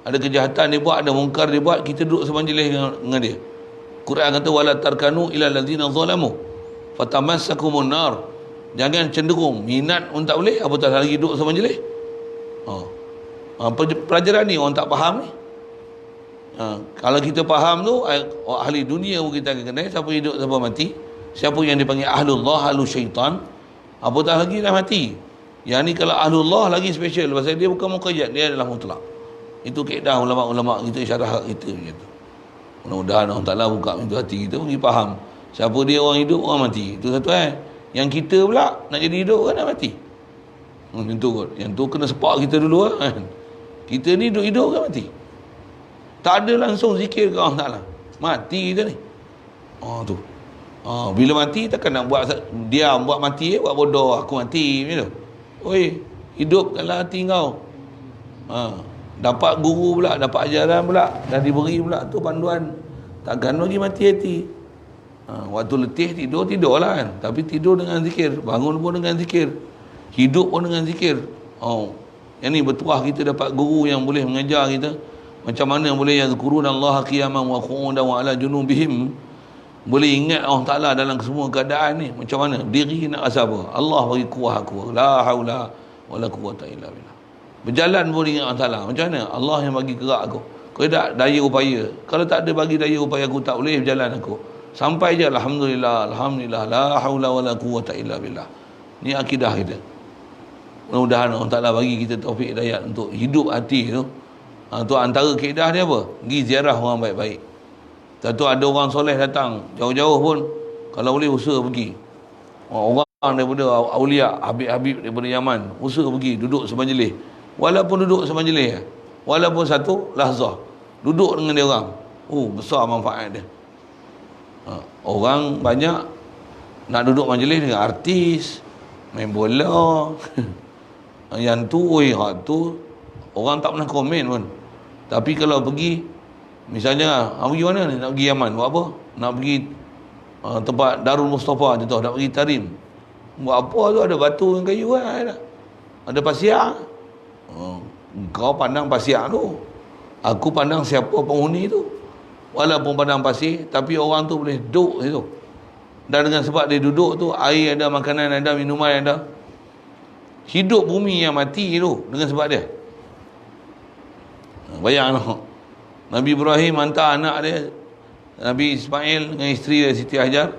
Speaker 1: ada kejahatan dia buat, ada mungkar dia buat, kita duduk semajlis dengan dia. Quran kata wala tarkanu ila allazina zalamu fatamassakumun nar. Jangan cenderung minat pun tak boleh, apatah lagi duduk semajlis. Pelajaran ni orang tak faham ni. Kalau kita faham tu, ahli dunia pun kita akan kenal siapa hidup, siapa mati, siapa yang dipanggil ahlullah, ahlu syaitan, apatah lagi dah mati. Yang ni kalau ahlullah lagi special, pasal dia bukan muqayyad, dia adalah mutlak. Itu kaedah ulama-ulama kita, syarah kita macam tu. Mudah-mudahan Allah Ta'ala buka pintu hati kita, bagi faham siapa dia orang hidup, orang mati. Itu satu Yang kita pula nak jadi hidup kan nak mati. Yang tu kot. Yang tu kena sepak kita dulu kan. Kita ni hidup kan mati. Tak ada langsung zikir ke Allah Ta'ala. Mati kita ni. Tu. Bila mati takkan nak buat diam, buat mati, buat bodoh, aku mati macam tu. Oi, hidupkanlah hati kau. Dapat guru pula, dapat ajaran pula, dah diberi pula tu panduan. Takkan lagi mati hati. Waktu letih tidurlah kan. Tapi tidur dengan zikir, bangun pun dengan zikir, hidup pun dengan zikir. Yang ni bertuah kita dapat guru yang boleh mengajar kita macam mana boleh yazkurunallaha qiyaman wa qu'udan wa ala junubihim. Boleh ingat Allah Ta'ala dalam semua keadaan ni. Macam mana? Diri nak rasa apa? Allah bagi kuah aku. La haula wa la quwata illa billah. Berjalan pun ingat Allah Ta'ala. Macam mana? Allah yang bagi gerak aku. Kau tak daya upaya. Kalau tak ada bagi daya upaya aku, tak boleh berjalan aku. Sampai je Alhamdulillah, Alhamdulillah, la haula wa la quwata illa billah. Ni akidah kita. Mudah-mudahan Allah Ta'ala bagi kita taufik hidayah untuk hidup hati tu. Tu antara kaedah dia apa? Pergi ziarah orang baik-baik. Satu ada orang soleh datang jauh-jauh pun, kalau boleh usaha pergi. Orang daripada awliya, habib-habib daripada Yaman, usaha pergi duduk semajlis. Walaupun duduk semajlis, walaupun satu lahzah, duduk dengan dia orang. Besar manfaat dia. Orang banyak nak duduk majlis dengan artis, main bola. Yang tu, tu orang tak pernah komen pun. Tapi kalau pergi, misalnya pergi mana ni? Nak pergi Yaman, buat apa? Nak pergi tempat Darul Mustafa contoh, nak pergi Tarim. Buat apa tu? Ada batu dengan kayu kan? Ada pasir. Kau pandang pasir tu, aku pandang siapa penghuni tu. Walaupun pandang pasir, tapi orang tu boleh duduk situ. Dan dengan sebab dia duduk tu, air ada, makanan ada, minuman ada. Hidup bumi yang mati tu dengan sebab dia. Bayang tu. Nabi Ibrahim hantar anak dia, Nabi Ismail dengan isteri dia Siti Hajar,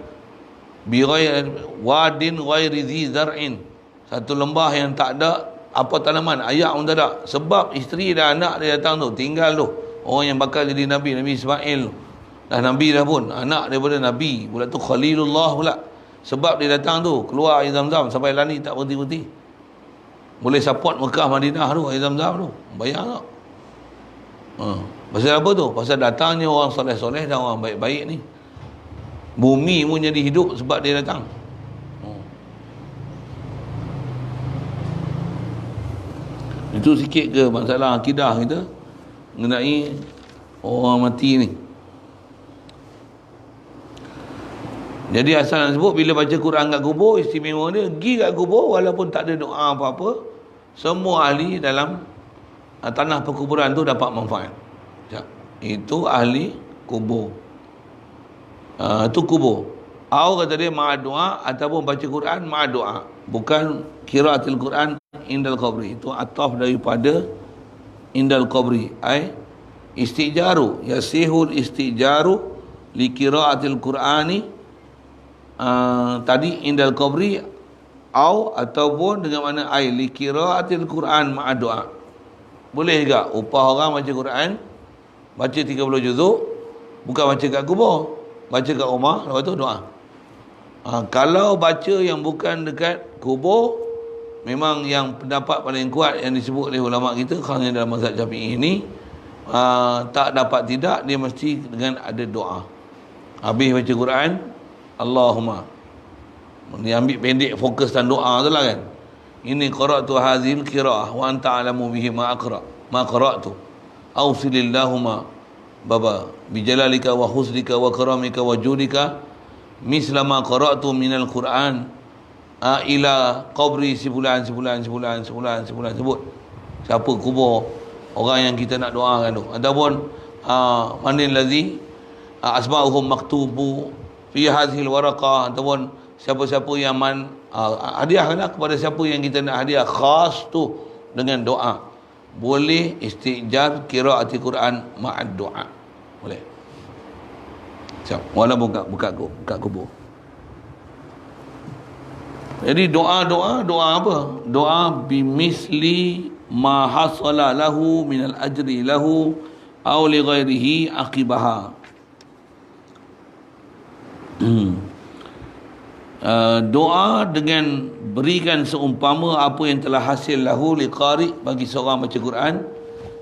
Speaker 1: wadin ghairi zi zar'in, satu lembah yang tak ada apa tanaman, ayak pun tak ada. Sebab isteri dan anak dia datang tu, tinggal tu. Orang yang bakal jadi Nabi, Nabi Ismail tu. Dah Nabi dah pun, anak daripada Nabi. Pula tu Khalilullah pula. Sebab dia datang tu, keluar air Zam-Zam sampai lani tak berhenti-berhenti. Boleh support Mekah Madinah tu, air Zam-Zam tu. Bayang tak? Pasal apa tu? Pasal datangnya orang soleh-soleh dan orang baik-baik ni. Bumi pun jadi hidup sebab dia datang. Itu sikit ke masalah akidah kita mengenai orang mati ni. Jadi asal nak sebut, bila baca Quran kat kubur, istimewa dia pergi kat kubur walaupun tak ada doa apa-apa, semua ahli dalam tanah perkuburan tu dapat manfaat. Itu ahli kubur. Itu kubur. Atau kata dia ma'ad doa, ataupun baca Quran ma'ad doa. Bukan qiraatul Quran indal qabri. Itu ataf daripada indal qabri. Istijaru, yasihul istijaru li qiraatil Qurani tadi indal qabri ataupun dengan mana li qiraatil Quran ma'ad doa. Boleh juga upah orang baca Quran, baca 30 juzuk, bukan baca kat kubur, baca kat rumah, lepas tu doa. Kalau baca yang bukan dekat kubur, memang yang pendapat paling kuat yang disebut oleh ulama kita, khasnya dalam mazhab Syafi'i ini, tak dapat tidak, dia mesti dengan ada doa. Habis baca Quran, Allahumma, dia ambil pendek fokus dan doa tu lah kan. Ini qara'tu hazil qira'ah wa anta alamu bihi ma qara'tu awsilillahumma baba bijalalika wa husnika wa karamika wa judika misla ma qara'tu minal Quran ila qabri sebulan sebut siapa kubur orang yang kita nak doakan tu, ataupun manil ladzi asma'uhum maktubu fi hadhil waraqah, ataupun siapa-siapa yang hadiahkanlah kepada siapa yang kita nak hadiah khas tu dengan doa. Boleh istijar qiraatul Quran ma'ad doa. Boleh. Siap. Walaupun buka kubur. Jadi doa apa? Doa bimisli ma hasala lahu minal ajri lahu aw li ghairihi aqibaha. Doa dengan berikan seumpama apa yang telah hasil lahu liqari, bagi seorang baca Quran,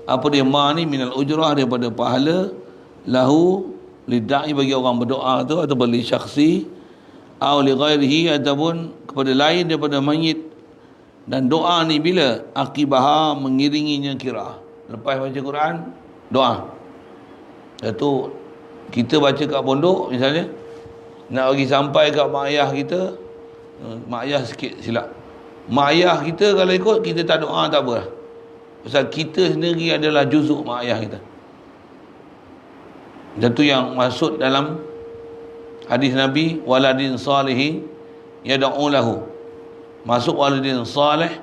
Speaker 1: apa dia ma ni minal ujrah, daripada pahala, lahu lidai, bagi orang berdoa tu, atau bagi syakhsi, atau li ghairihi, ataupun kepada lain daripada mayit. Dan doa ni bila akibaha, mengiringinya kira. Lepas baca Quran, doa. Iaitu kita baca kat pondok misalnya, nak bagi sampai kat mak ayah kita, mak ayah sikit silap. Mak ayah kita kalau ikut, kita tak doa tak apa lah. Pasal kita sendiri adalah juzuk mak ayah kita. Dan tu yang masuk dalam hadis Nabi, waladin salihin yad'u lahu. Masuk waladin salih,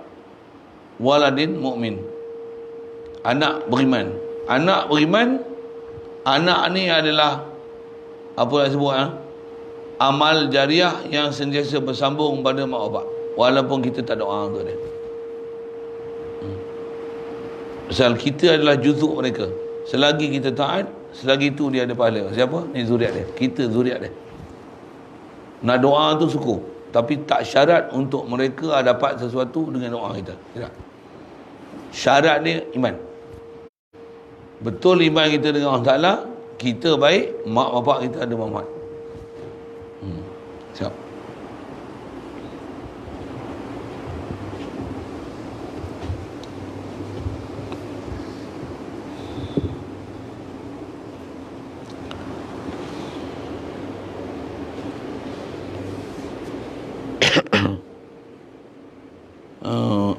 Speaker 1: waladin mu'min. Anak beriman. Anak beriman, anak ni adalah apa nak sebut amal jariah yang sentiasa bersambung pada mak bapak, walaupun kita tak doa untuk dia. Pasal kita adalah juzuk mereka. Selagi kita taat, selagi itu dia ada pahala. Siapa? Ni zuriat dia. Kita zuriat dia. Nak doa tu syukur, tapi tak syarat untuk mereka dapat sesuatu dengan doa kita. Tidak. Syarat dia iman. Betul iman kita dengan Allah Ta'ala, kita baik, mak bapak kita ada manfaat. Siap.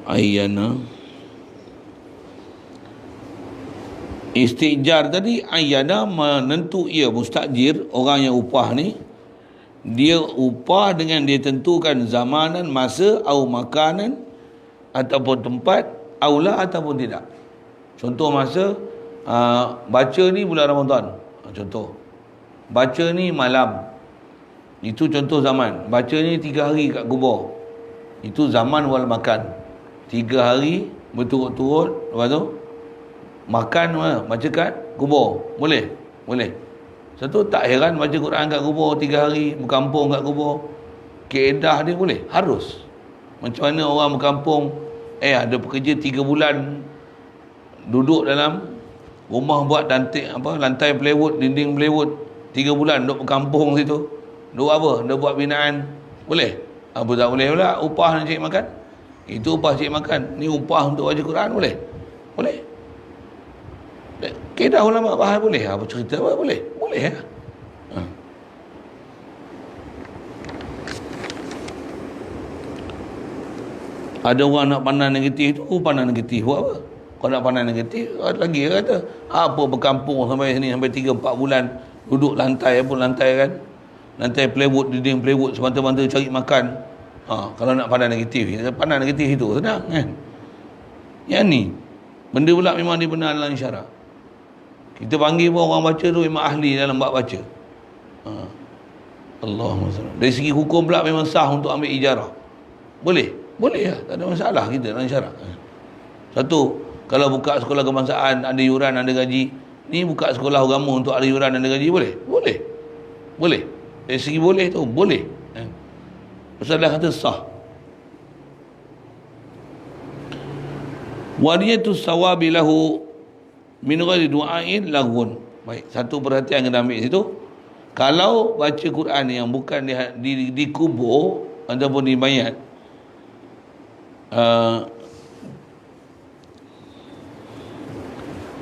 Speaker 1: Ayyana istijar tadi, ayyana menentu ia mustajir, orang yang upah ni, dia upah dengan dia tentukan zamanan, masa, atau makanan, ataupun tempat, aula ataupun tidak. Contoh masa, baca ni bulan Ramadan, contoh. Baca ni malam, itu contoh zaman. Baca ni 3 hari kat kubur, itu zaman wal makan. 3 hari berturut-turut, lepas tu makan mana? Baca kat kubur. Boleh? Boleh. Satu tak heran baca Quran kat kubur 3 hari, berkampung kat kubur. Kaedah dia boleh? Harus. Macam mana orang berkampung, ada pekerja 3 bulan duduk dalam rumah buat lantai plywood, dinding plywood, 3 bulan duduk berkampung situ. Duduk apa? Dia buat binaan. Boleh? Apa tak boleh pula? Upah nak cari makan? Itu upah cari makan. Ni upah untuk baca Quran, boleh? Boleh. Kaedah ulama bahas boleh. Apa cerita apa boleh? Boleh ya. Ada orang nak pandang negatif tu, pandang negatif buat apa? Kalau nak pandang negatif, lagi dia kata, apa berkampung sampai sini sampai 3-4 bulan duduk lantai kan? Lantai plywood, dinding plywood semata-mata cari makan. Kalau nak pandang negatif, kita pandang negatif itu senang kan? Yang ni benda pula memang dia benar dalam syarak. Kita panggil pun orang baca tu memang ahli dalam bab baca. Allahumma salli. Dari segi hukum pula memang sah untuk ambil ijarah. Boleh? Boleh lah. Tak ada masalah kita dalam syarak. Satu, kalau buka sekolah kebangsaan ada yuran, ada gaji. Ni buka sekolah agama untuk ada yuran, ada gaji, boleh? Boleh. Boleh. Dari segi boleh tu, boleh. Pasal dah kata sah. Wadiyatus sawabi lahu min ghairi du'ain laghun. Baik, satu perhatian kena ambil situ. Kalau baca Quran yang bukan di kubur ataupun di mayat,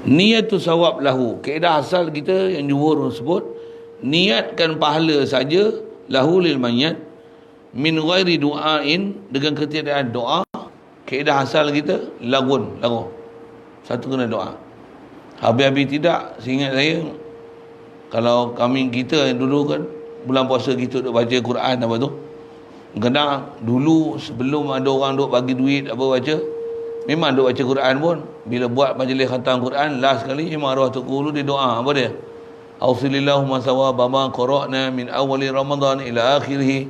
Speaker 1: niatus sawab lahu, kaedah asal kita yang jumhur sebut, niatkan pahala saja lahu lil mayat min ghairi du'ain, dengan ketiadaan doa. Kaedah asal kita lagun. Satu kena doa. Habis-habis tidak, seingat saya, kalau kita dulu kan bulan puasa kita duk baca Quran apa tu, kadang dulu sebelum ada orang duk bagi duit apa baca, memang duk baca Quran pun. Bila buat majlis khatam Quran last sekali, memang arwah tu guru dia doa apa dia, ausilillahumma sawaba ma qara'na min awali Ramadan ila akhirih,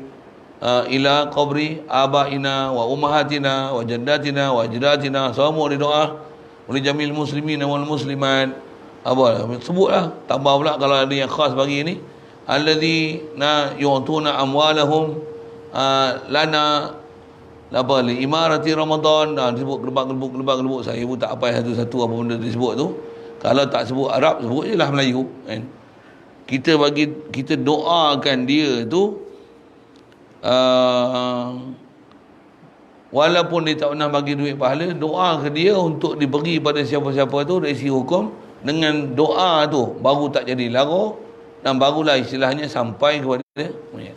Speaker 1: ila qabri abaina wa ummahatina wa jaddatina wa ajdatina. Semua dia doa oleh jamil muslimin wal muslimat. Apa sebutlah, tambah pula kalau ada yang khas bagi ni, alladzina yu'tuna amwalahum lana apa li imarati Ramadan. Disebut gelebak-gelebuk saya pun tak apa satu-satu apa benda disebut tu. Kalau tak sebut Arab, sebut je lah Melayu kan. Kita doakan dia tu, walaupun dia tak pernah bagi duit pahala, doa ke dia untuk diberi pada siapa-siapa tu. Dari sisi hukum, dengan doa tu baru tak jadi lara, dan barulah istilahnya sampai kepada mayat.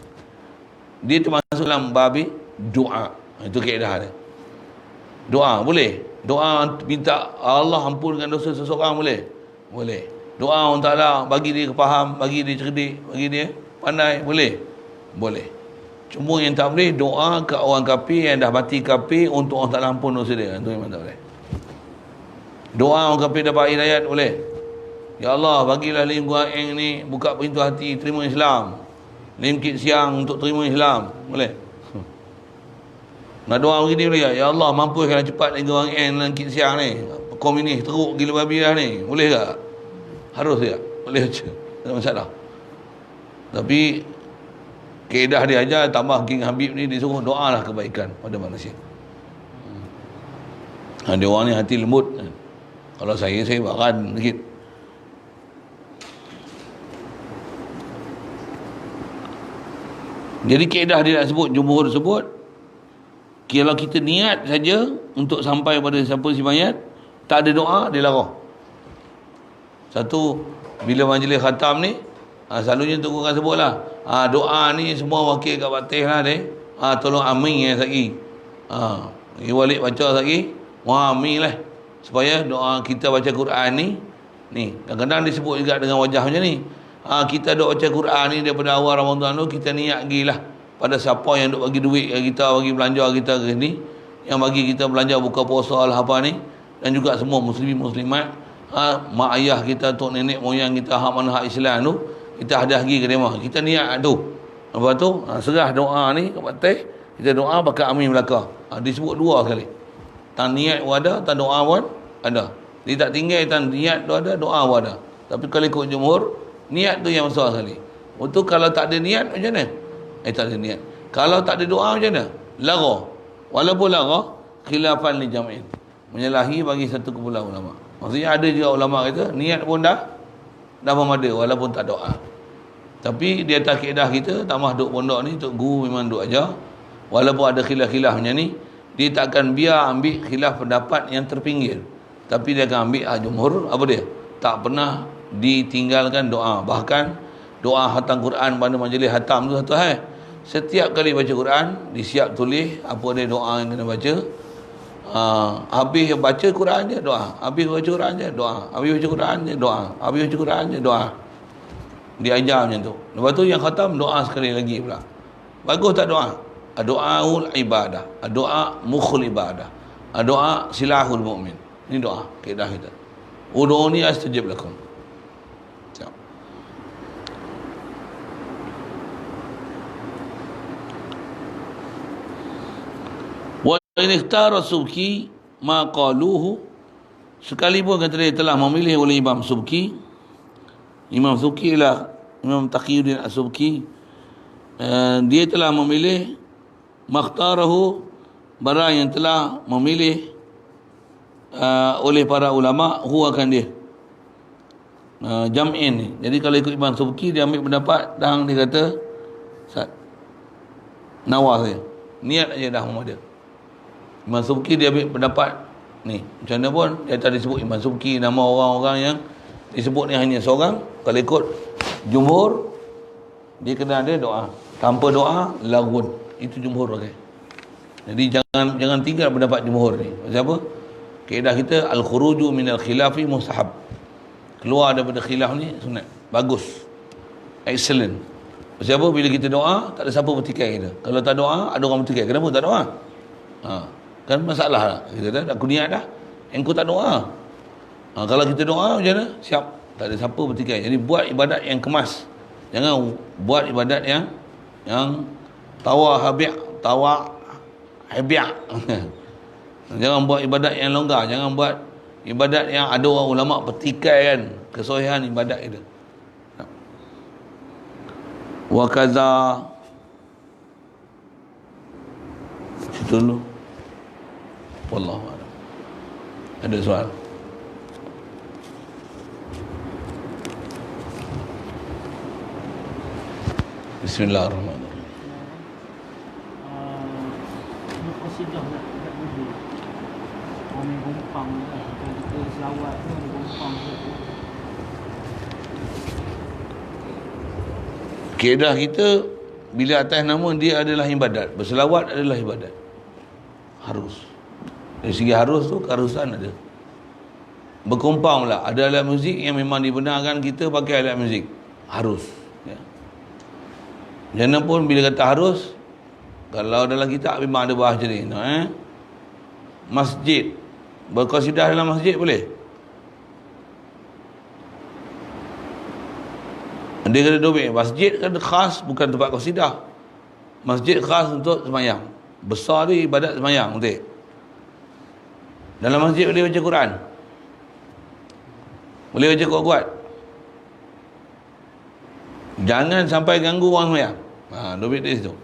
Speaker 1: Dia termasuk dalam babi doa. Itu kaedah dia. Doa boleh. Doa minta Allah ampunkan dosa seseorang boleh. Boleh. Doa Allah Ta'ala bagi dia kefaham, bagi dia cerdik, bagi dia pandai, boleh. Boleh. Cuma yang tak boleh, doa ke orang kafir yang dah mati kafir untuk Allah Ta'ala ampun dosa dia. Itu memang tak boleh. Doa orang kafir dapat hidayat boleh. Ya Allah, bagilah Lim Guang Eng ni buka pintu hati terima Islam. Lim Kit Siang untuk terima Islam, boleh. Nak doa begini boleh tak? Ya Allah, mampuskan cepat Lim Guang Eng dan Kit Siang ni, komunis teruk gila babi lah ni, boleh tak? Harus tak? Boleh je, tak ada masalah. Tapi kaedah dia ajar, tambah King Habib ni disuruh doalah kebaikan pada manusia. Dia orang ni hati lembut. Kalau saya baran sikit. Jadi kaedah dia nak sebut, jumhur sebut, kalau kita niat saja untuk sampai pada siapa si mayat, tak ada doa, dia lara. Satu, bila majlis khatam ni, selalunya tu akan sebut lah, doa ni semua wakil kat Fatih lah dia. Tolong amin sekali. Dia balik baca sekali, amin lah. Supaya doa kita baca Quran ni kadang-kadang disebut juga dengan wajah macam ni. Kita duk baca Quran ni daripada awal Ramadan tu, kita niat gilah pada siapa yang duk bagi duit kita, bagi belanja kita ke ni, yang bagi kita belanja buka puasa lah apa ni, dan juga semua muslimin muslimat, mak ayah kita, tok nenek moyang kita, hak mana hak Islam tu, kita hadiah pergi ke dia, kita niat tu. Lepas tu serah doa ni kat Fatih, kita doa pakai amin belakang. Disebut dua kali. Tan niat pun ada, tan doa pun ada. Dia tak tinggal tan niat tu ada, doa pun ada. Tapi kalau ikut jumhur, niat tu yang besar sekali. Untuk kalau tak ada niat macam mana? Tak ada niat. Kalau tak ada doa macam mana? Lara. Walaupun lara, khilafan li jam'in. Menyalahi bagi satu kumpulan ulama. Maksudnya ada juga ulama kata niat pun dah memada walaupun tak doa. Tapi di atas kaedah kita tak mah duk pondok ni, tok guru memang duk ajar. Walaupun ada khilaf-khilaf macam ni, dia takkan biar ambil khilaf pendapat yang terpinggir. Tapi dia akan ambil jumhur apa dia? Tak pernah ditinggalkan doa. Bahkan doa khatam Quran pada majlis khatam tu satu hal. Setiap kali baca Quran, disiap tulis apa dia doa yang kena baca. Habis baca Quran je doa. Habis baca Quran je doa. Habis baca Quran je doa. Habis baca Quran je doa. Diajar macam tu. Lepas tu yang khatam doa sekali lagi pula. Bagus tak doa? Doaul ibadah. Doa mukhul ibadah. Doa silahul mu'min. Ini doa kaedah kita. Ud'uni astajib lakum. Wa in ikhtara Subki ma qaluhu, sekalipun kata dia telah memilih oleh Imam Subki. Imam Subki ialah Imam Taqiyuddin As-Subki. Dia telah memilih makhtarahu, barang yang telah memilih oleh para ulama, huwa kan dia jam'in ni. Jadi kalau ikut Imam Subki, dia ambil pendapat dan dia kata nawar saja, niat aja dah memada. Imam Subki dia ambil pendapat ni, macam mana pun dia tak disebut Imam Subki, nama orang-orang yang disebut ni hanya seorang. Kalau ikut jumhur, dia kena ada doa. Tanpa doa, lagun. Itu jumhur pakai. Jadi jangan tinggal pendapat jumhur ni. Pasal apa? Kaedah kita al-khuruju minal khilafi mustahab. Keluar daripada khilaf ni sunat. Bagus. Excellent. Pasal apa? Bila kita doa, tak ada siapa bertikai kita. Kalau tak doa, ada orang bertikai. Kenapa tak doa? Kan masalah lah. Kita dah aku niat dah. Engkau tak doa. Kalau kita doa macam mana? Siap. Tak ada siapa bertikai. Jadi buat ibadat yang kemas. Jangan buat ibadat yang tawa habiak. Jangan buat ibadat yang longgar. Jangan buat ibadat yang ada orang ulama pertikai kan kesohihan ibadat itu. Wa kaza. Situ dulu. Wallahu a'lam. Ada soal? Bismillahirrahmanirrahim.
Speaker 2: Qasidah nak wudhu. Orang gompang kan. Kalau kita selawat tu ada gompang tu.
Speaker 1: Kaedah kita bila atas nama dia adalah ibadat. Berselawat adalah ibadat. Harus. Dari segi harus tu keharusan ada. Berkumpang pula. Ada alat muzik yang memang dibenarkan kita pakai alat muzik. Harus. Ya. Jangan pun bila kata harus, kalau dalam kitab memang ada bahas macam ni. Masjid. Berqasidah dalam masjid boleh? Dia kata dobek. Masjid kan khas bukan tempat qasidah. Masjid khas untuk semayang. Besar dia ibadat semayang. Betul? Dalam masjid boleh baca Quran. Boleh baca kuat-kuat. Jangan sampai ganggu orang semayang. Dobek dia situ.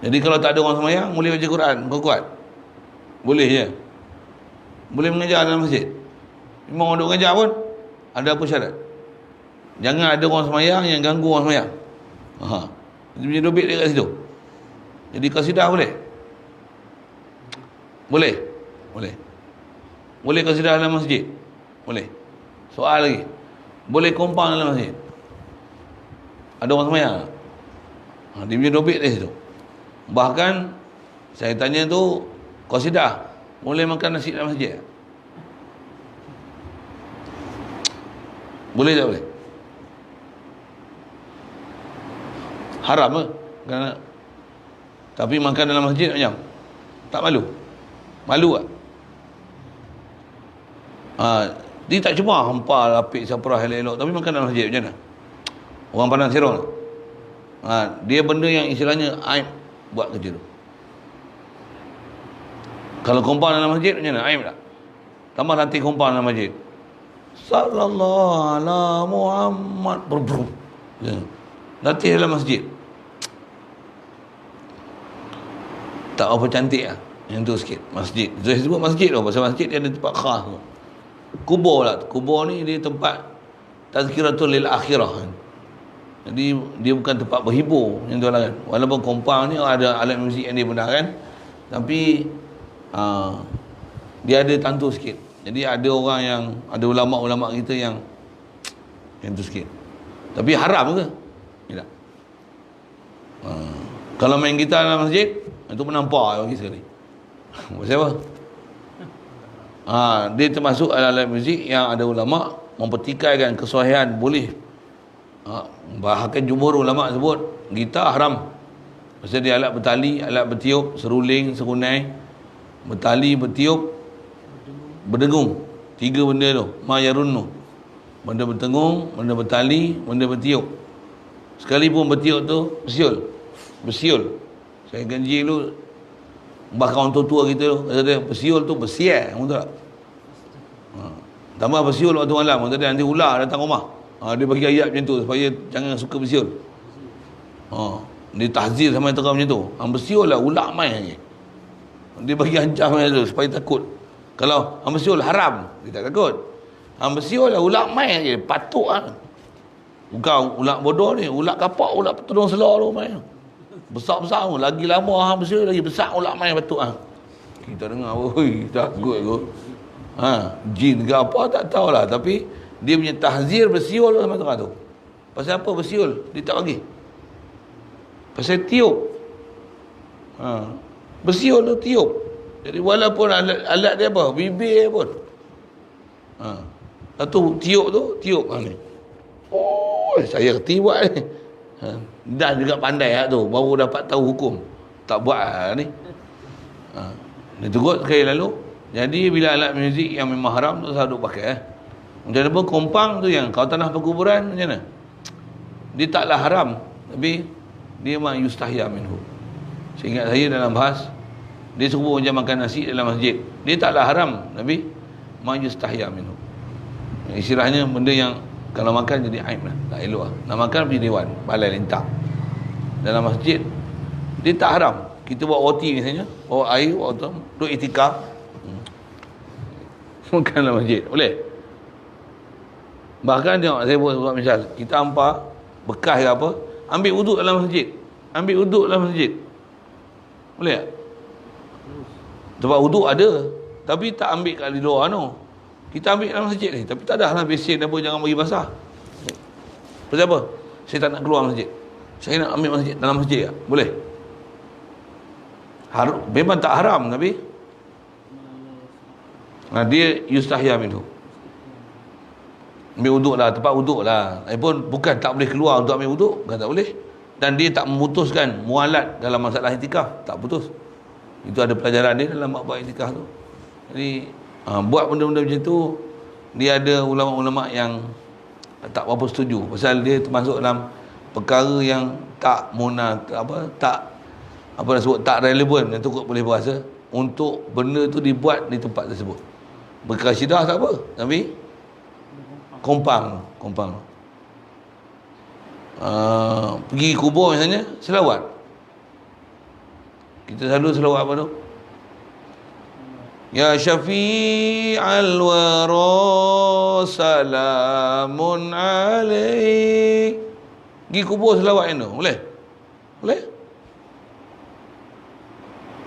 Speaker 1: Jadi kalau tak ada orang semayang, boleh baca Quran kuat-kuat. Boleh je. Boleh mengajar dalam masjid. Memang orang duk mengajar pun ada apa syarat? Jangan ada orang semayang yang ganggu orang semayang. Dia punya dobek dia kat situ. Jadi qasidah boleh? Boleh? Boleh. Boleh qasidah dalam masjid? Boleh. Soal lagi. Boleh kompang dalam masjid? Ada orang semayang? Dia punya dobek dia situ. Bahkan saya tanya tu, qasidah boleh makan nasi dalam masjid? Boleh tak boleh? Haram ke? Kerana tapi makan dalam masjid macam tak malu? Malu tak? Dia tak cuma hampa lapik saprah elok-elok, tapi makan dalam masjid macam mana? Orang pandang serong tak? Dia benda yang istilahnya aib buat kerja tu. Kalau kompang dalam masjid macam mana? Aib tak? Tambah nanti kompang dalam masjid. Sallallahu ala Muhammad. Berbrum. Ya. Nanti dalam masjid. Tak apa cantik lah. Yang tu sikit. Masjid. Saya sebut masjid tau. Pasal masjid dia ada tempat khas tu. Kubur lah. Kubur ni dia tempat tazkiratul lil akhirah. Jadi dia bukan tempat berhibur yang tu lah kan. Walaupun kompang ni ada alat muzik yang dia benarkan, tapi dia ada tantu sikit. Jadi ada orang yang, ada ulama-ulama kita yang tu sikit. Tapi haram ke? Tidak. Kalau main gitar dalam masjid, itu menampar bagi sekali. Pasal apa? Dia termasuk alat muzik yang ada ulama mempertikaikan kesahihan boleh. Bahagian jumhur ulama sebut gitar haram. Pasal dia alat bertali, alat bertiup, seruling, serunai, bertali, bertiup, berdengung. 3 benda tu, ma yarunnu. Benda bertengung, benda bertali, benda bertiup. Sekalipun bertiup tu bersiul. Saya ganji dulu, bahkan orang tua kita tu kata bersiul tu bersiar, betul tak? Tambah bersiul waktu malam, kata nanti ular datang rumah. Dia bagi ayat macam tu supaya jangan suka bersiul. Dia tahzir sama yang terang macam tu. Bersiul lah, ular main lagi. Dia bagi ancam macam tu supaya takut. Kalau bersiul haram, dia tak takut. Bersiul lah, ular main lagi. Patut lah. Bukan ular bodoh ni, ular kapak, ular tudung selar tu main. Besar-besar tu. Lagi lama bersiul, lagi besar ular main patut lah. Kita dengar, oi, takut kot. Jin ke apa tak tahulah, tapi dia punya tahzir bersiul sama tengah tu. Pasal apa bersiul? Dia tak bagi. Pasal tiup. Bersiul tu tiup. Jadi walaupun alat dia apa? Bibir pun. Lepas tu tiup ni. Oh, saya kerti buat ni. Dah juga pandai lah tu. Baru dapat tahu hukum. Tak buat lah ni. Dia turut sekali lalu. Jadi bila alat muzik yang memang haram tu selalu pakai. Macam mana pun kompang tu yang kalau tanah perkuburan macam mana? Dia taklah haram, tapi dia memang yustahya minhu. Saya ingat saya dalam bahas, dia suruh macam makan nasi dalam masjid. Dia taklah haram, tapi memang yustahya minhu. Istilahnya benda yang kalau makan jadi aib lah, tak elok lah. Nak makan pergi dewan, balai lentak. Dalam masjid, dia tak haram. Kita buat roti misalnya, bawa air, bawa tu, duduk itikaf, makan dalam masjid, boleh? Bahkan tengok, saya buat misal, kita hampa bekas ke apa, ambil wuduk dalam masjid. Ambil wuduk dalam masjid. Boleh tak? Tempat wuduk ada, tapi tak ambil kat di luar tu. Kita ambil dalam masjid ni, tapi tak dah lah besen apa, jangan bagi basah. Pasal apa? Saya tak nak keluar masjid. Saya nak ambil masjid dalam masjid tak? Boleh? Memang tak haram, tapi dia yustahya minhu. Ambil wuduk lah, tempat wuduk lah. Pun bukan tak boleh keluar untuk ambil wuduk, bukan tak boleh. Dan dia tak memutuskan mualat dalam masalah itikaf, tak putus. Itu ada pelajaran dia dalam bab itikaf tu. Jadi buat benda-benda macam tu, dia ada ulama-ulama yang tak berapa setuju. Pasal dia termasuk dalam perkara yang tak tak relevan, yang tu kot boleh berasa untuk benda tu dibuat di tempat tersebut. Berkasidah tak apa, tapi kompang. Pergi kubur misalnya, selawat. Kita selalu selawat apa tu? Ya syafi'al wara salamun alaik. Pergi kubur selawat yang tu, boleh? Boleh?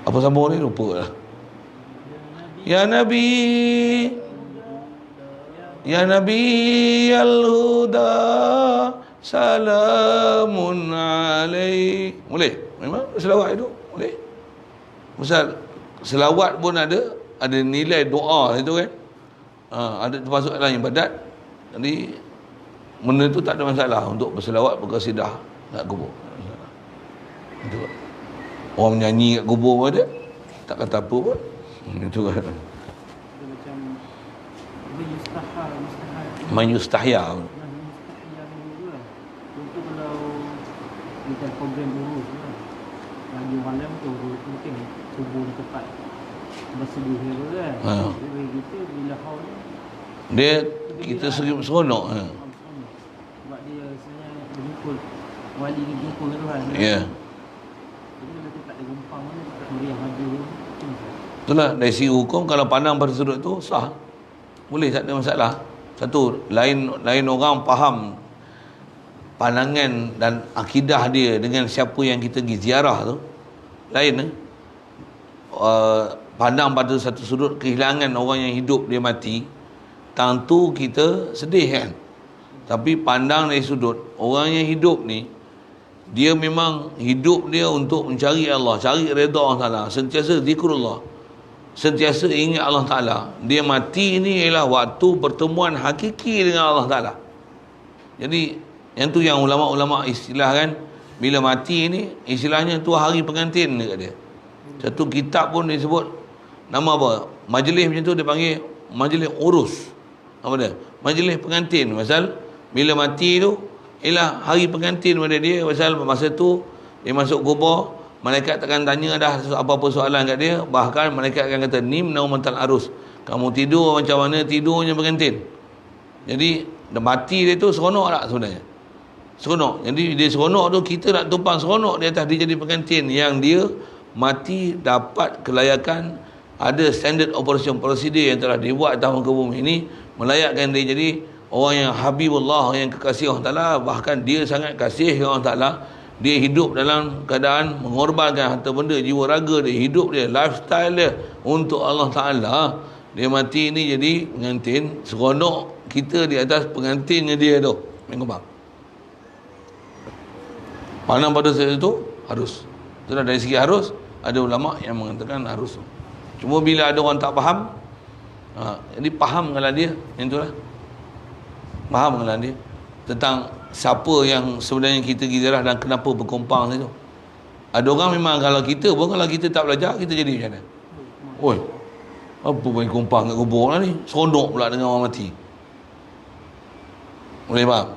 Speaker 1: Apa sambung ni? Lupa lah. Ya Nabi, Ya Nabi al-Huda salamun alaik. Boleh? Memang selawat itu boleh. Pasal selawat pun ada nilai doa itu kan. Ada termasuk dalam ibadat. Jadi benda itu tak ada masalah untuk berselawat berkasidah kat kubur. Itu. Orang menyanyi kat kubur pun ada. Tak kata apa pun. Itu kan. Mayustahya.
Speaker 2: Contoh kalau kita program urus lagi malam tu mungkin kubur di tempat bersedih tu kan.
Speaker 1: Ha.
Speaker 2: Dia bagi kita bila haul ni
Speaker 1: Dia kita seronok.
Speaker 2: sebab dia sebenarnya berkumpul wali ni berkumpul dengan Tuhan.
Speaker 1: Ya.
Speaker 2: Jadi kalau dia tak ada gumpang ni tak meriah maju.
Speaker 1: Itulah dari segi hukum, kalau pandang pada sudut tu sah. Boleh, tak ada masalah. Satu, lain orang faham pandangan dan akidah dia dengan siapa yang kita pergi ziarah tu. Lain pandang pada satu sudut kehilangan orang yang hidup dia mati, tentu kita sedih kan. Tapi pandang dari sudut orang yang hidup ni, dia memang hidup dia untuk mencari Allah, cari redha Allah Ta'ala, sentiasa zikrullah, sentiasa ingat Allah Ta'ala. Dia mati ni ialah waktu pertemuan hakiki dengan Allah Ta'ala. Jadi yang tu yang ulama-ulama istilahkan, bila mati ni istilahnya tu hari pengantin dekat dia. Satu kitab pun disebut nama apa, majlis macam tu dia panggil majlis urus. Apa dia? Majlis pengantin. Pasal bila mati tu ialah hari pengantin pada dia. Pasal masa tu dia masuk kubur, malaikat takkan tanya dah apa-apa soalan kat dia. Bahkan malaikat akan kata nim naumatal arus, kamu tidur macam mana tidurnya pengantin. Jadi mati dia tu seronok tak sebenarnya? Seronok. Jadi dia seronok tu, kita nak tumpang seronok di atas dia jadi pengantin yang dia mati dapat kelayakan, ada standard operation procedure yang telah dibuat atas muka bumi ini melayakkan dia jadi orang yang Habibullah, yang kekasih Allah Ta'ala. Bahkan dia sangat kasih Allah Ta'ala. Dia hidup dalam keadaan mengorbankan harta benda, jiwa raga dia, hidup dia, lifestyle dia untuk Allah Ta'ala. Dia mati ni jadi pengantin, seronok kita di atas pengantinnya dia tu. Main kembang. Pandang pada saat itu harus. Itulah dari segi harus, ada ulama yang mengatakan harus. Cuma bila ada orang tak faham, jadi fahamkanlah dia, yang itulah. Fahamkanlah dia tentang siapa yang sebenarnya kita giliran dan kenapa berkumpang itu. Ada orang memang kalau kita tak belajar, kita jadi macam mana? Oi, apa main kumpang kat kubur lah ni? Seronok pula dengan orang mati. Boleh faham?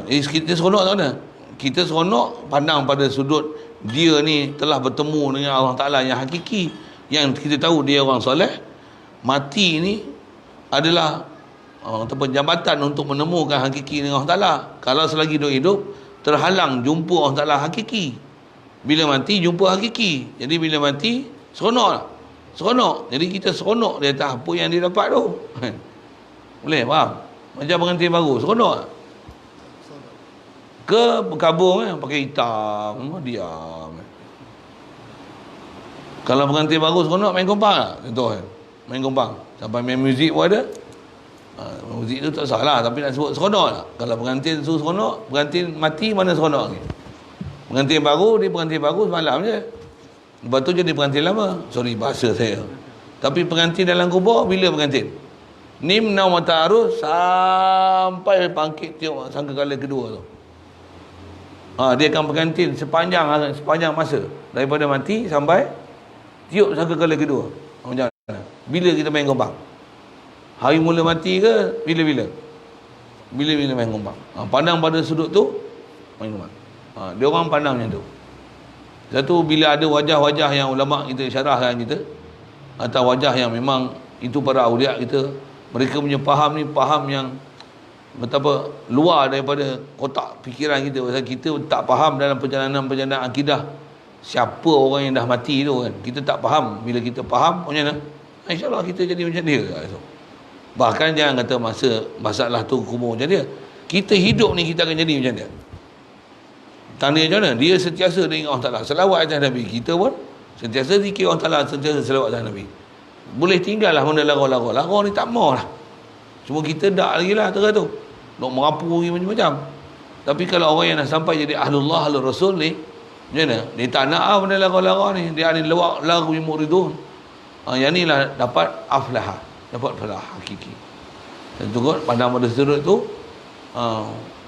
Speaker 1: Kita seronok tak mana? Kita seronok pandang pada sudut dia ni telah bertemu dengan Allah Ta'ala yang hakiki, yang kita tahu dia orang soleh. Mati ni adalah jambatan untuk menemukan hakiki dengan Allah Ta'ala. Kalau selagi hidup terhalang jumpa Allah Ta'ala hakiki, bila mati jumpa hakiki. Jadi bila mati seronok lah. Seronok. Jadi kita seronok di atas apa yang dia dapat tu. Boleh faham? Macam pengantin baru, seronok tak? Ke berkabung pakai hitam, diam. Kalau pengantin baru seronok, main kompang tak? Contoh main kompang. Sampai main muzik pun ada. Muzik tu tak salah, tapi nak sebut seronok tak? Kalau pengantin tu seronok, pengantin mati mana seronok ni? Pengantin baru, dia pengantin baru semalam je. Lepas tu jadi pengantin lama. Sorry bahasa saya. Tapi pengantin dalam kubur, bila pengantin? Nim naumata arus sampai bangkit tengok sangkakala kedua tu. Dia akan pengantin sepanjang masa, daripada mati sampai tiup sangkakala kedua. Macam mana? Bila kita main gombang? Hari mula mati ke bila-bila? Bila-bila main gombang. Pandang pada sudut tu main gombang. Dia orang pandang macam tu. Satu, bila ada wajah-wajah yang ulama kita syarahkan kita, atau wajah yang memang itu para awliya kita, mereka punya faham ni faham yang betapa luar daripada kotak fikiran kita. Pasal kita tak faham dalam perjalanan akidah siapa orang yang dah mati tu kan. Kita tak faham. Bila kita faham macam mana, InsyaAllah kita jadi macam dia. Bahkan jangan kata masalah tu kubur macam dia, kita hidup ni kita akan jadi macam dia. Tanda macam mana? Dia sentiasa dengan Allah Ta'ala, selawat atas Nabi. Kita pun sentiasa zikir Allah Ta'ala, sentiasa selawat atas Nabi. Boleh tinggal lah benda lara-lara. Lara ni tak mau lah. Cuma kita tak lagi lah terus tu. Nak merapu lagi macam-macam. Tapi kalau orang yang dah sampai jadi ahlullah, ahlul rasul ni, macam mana? Dia tak nak benda lara-lara ni. Dia ni lawak lagu muridun. Yang ni lah dapat aflah. Dapat falah hakiki. Dan tu kot, pandang pada sudut tu,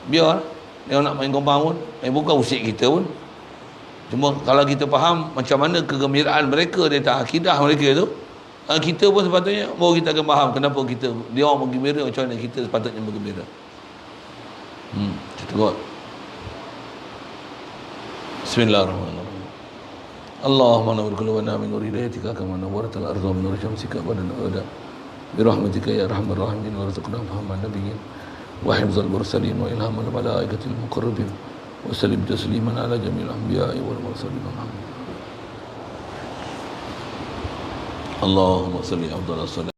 Speaker 1: biar dia nak main kompang pun, bukan usik kita pun. Cuma kalau kita faham macam mana kegembiraan mereka di atas akidah mereka tu, kita pun sepatutnya baru kita akan faham kenapa dia orang bergembira, macam mana kita sepatutnya bergembira. Kita buat. Bismillahirrahmanirrahim. اللهم نور قلوبنا من نور هدايتك كما نورت الأرض من نور شمسك ودنا أبدا برحمتك يا أرحم الراحمين وارزقنا فهم النبيين وحفظ المرسلين وإلهام الملائكة المقربين وسلم تسليما على جميع الأنبياء والمرسلين اللهم صل أفضل الصلاة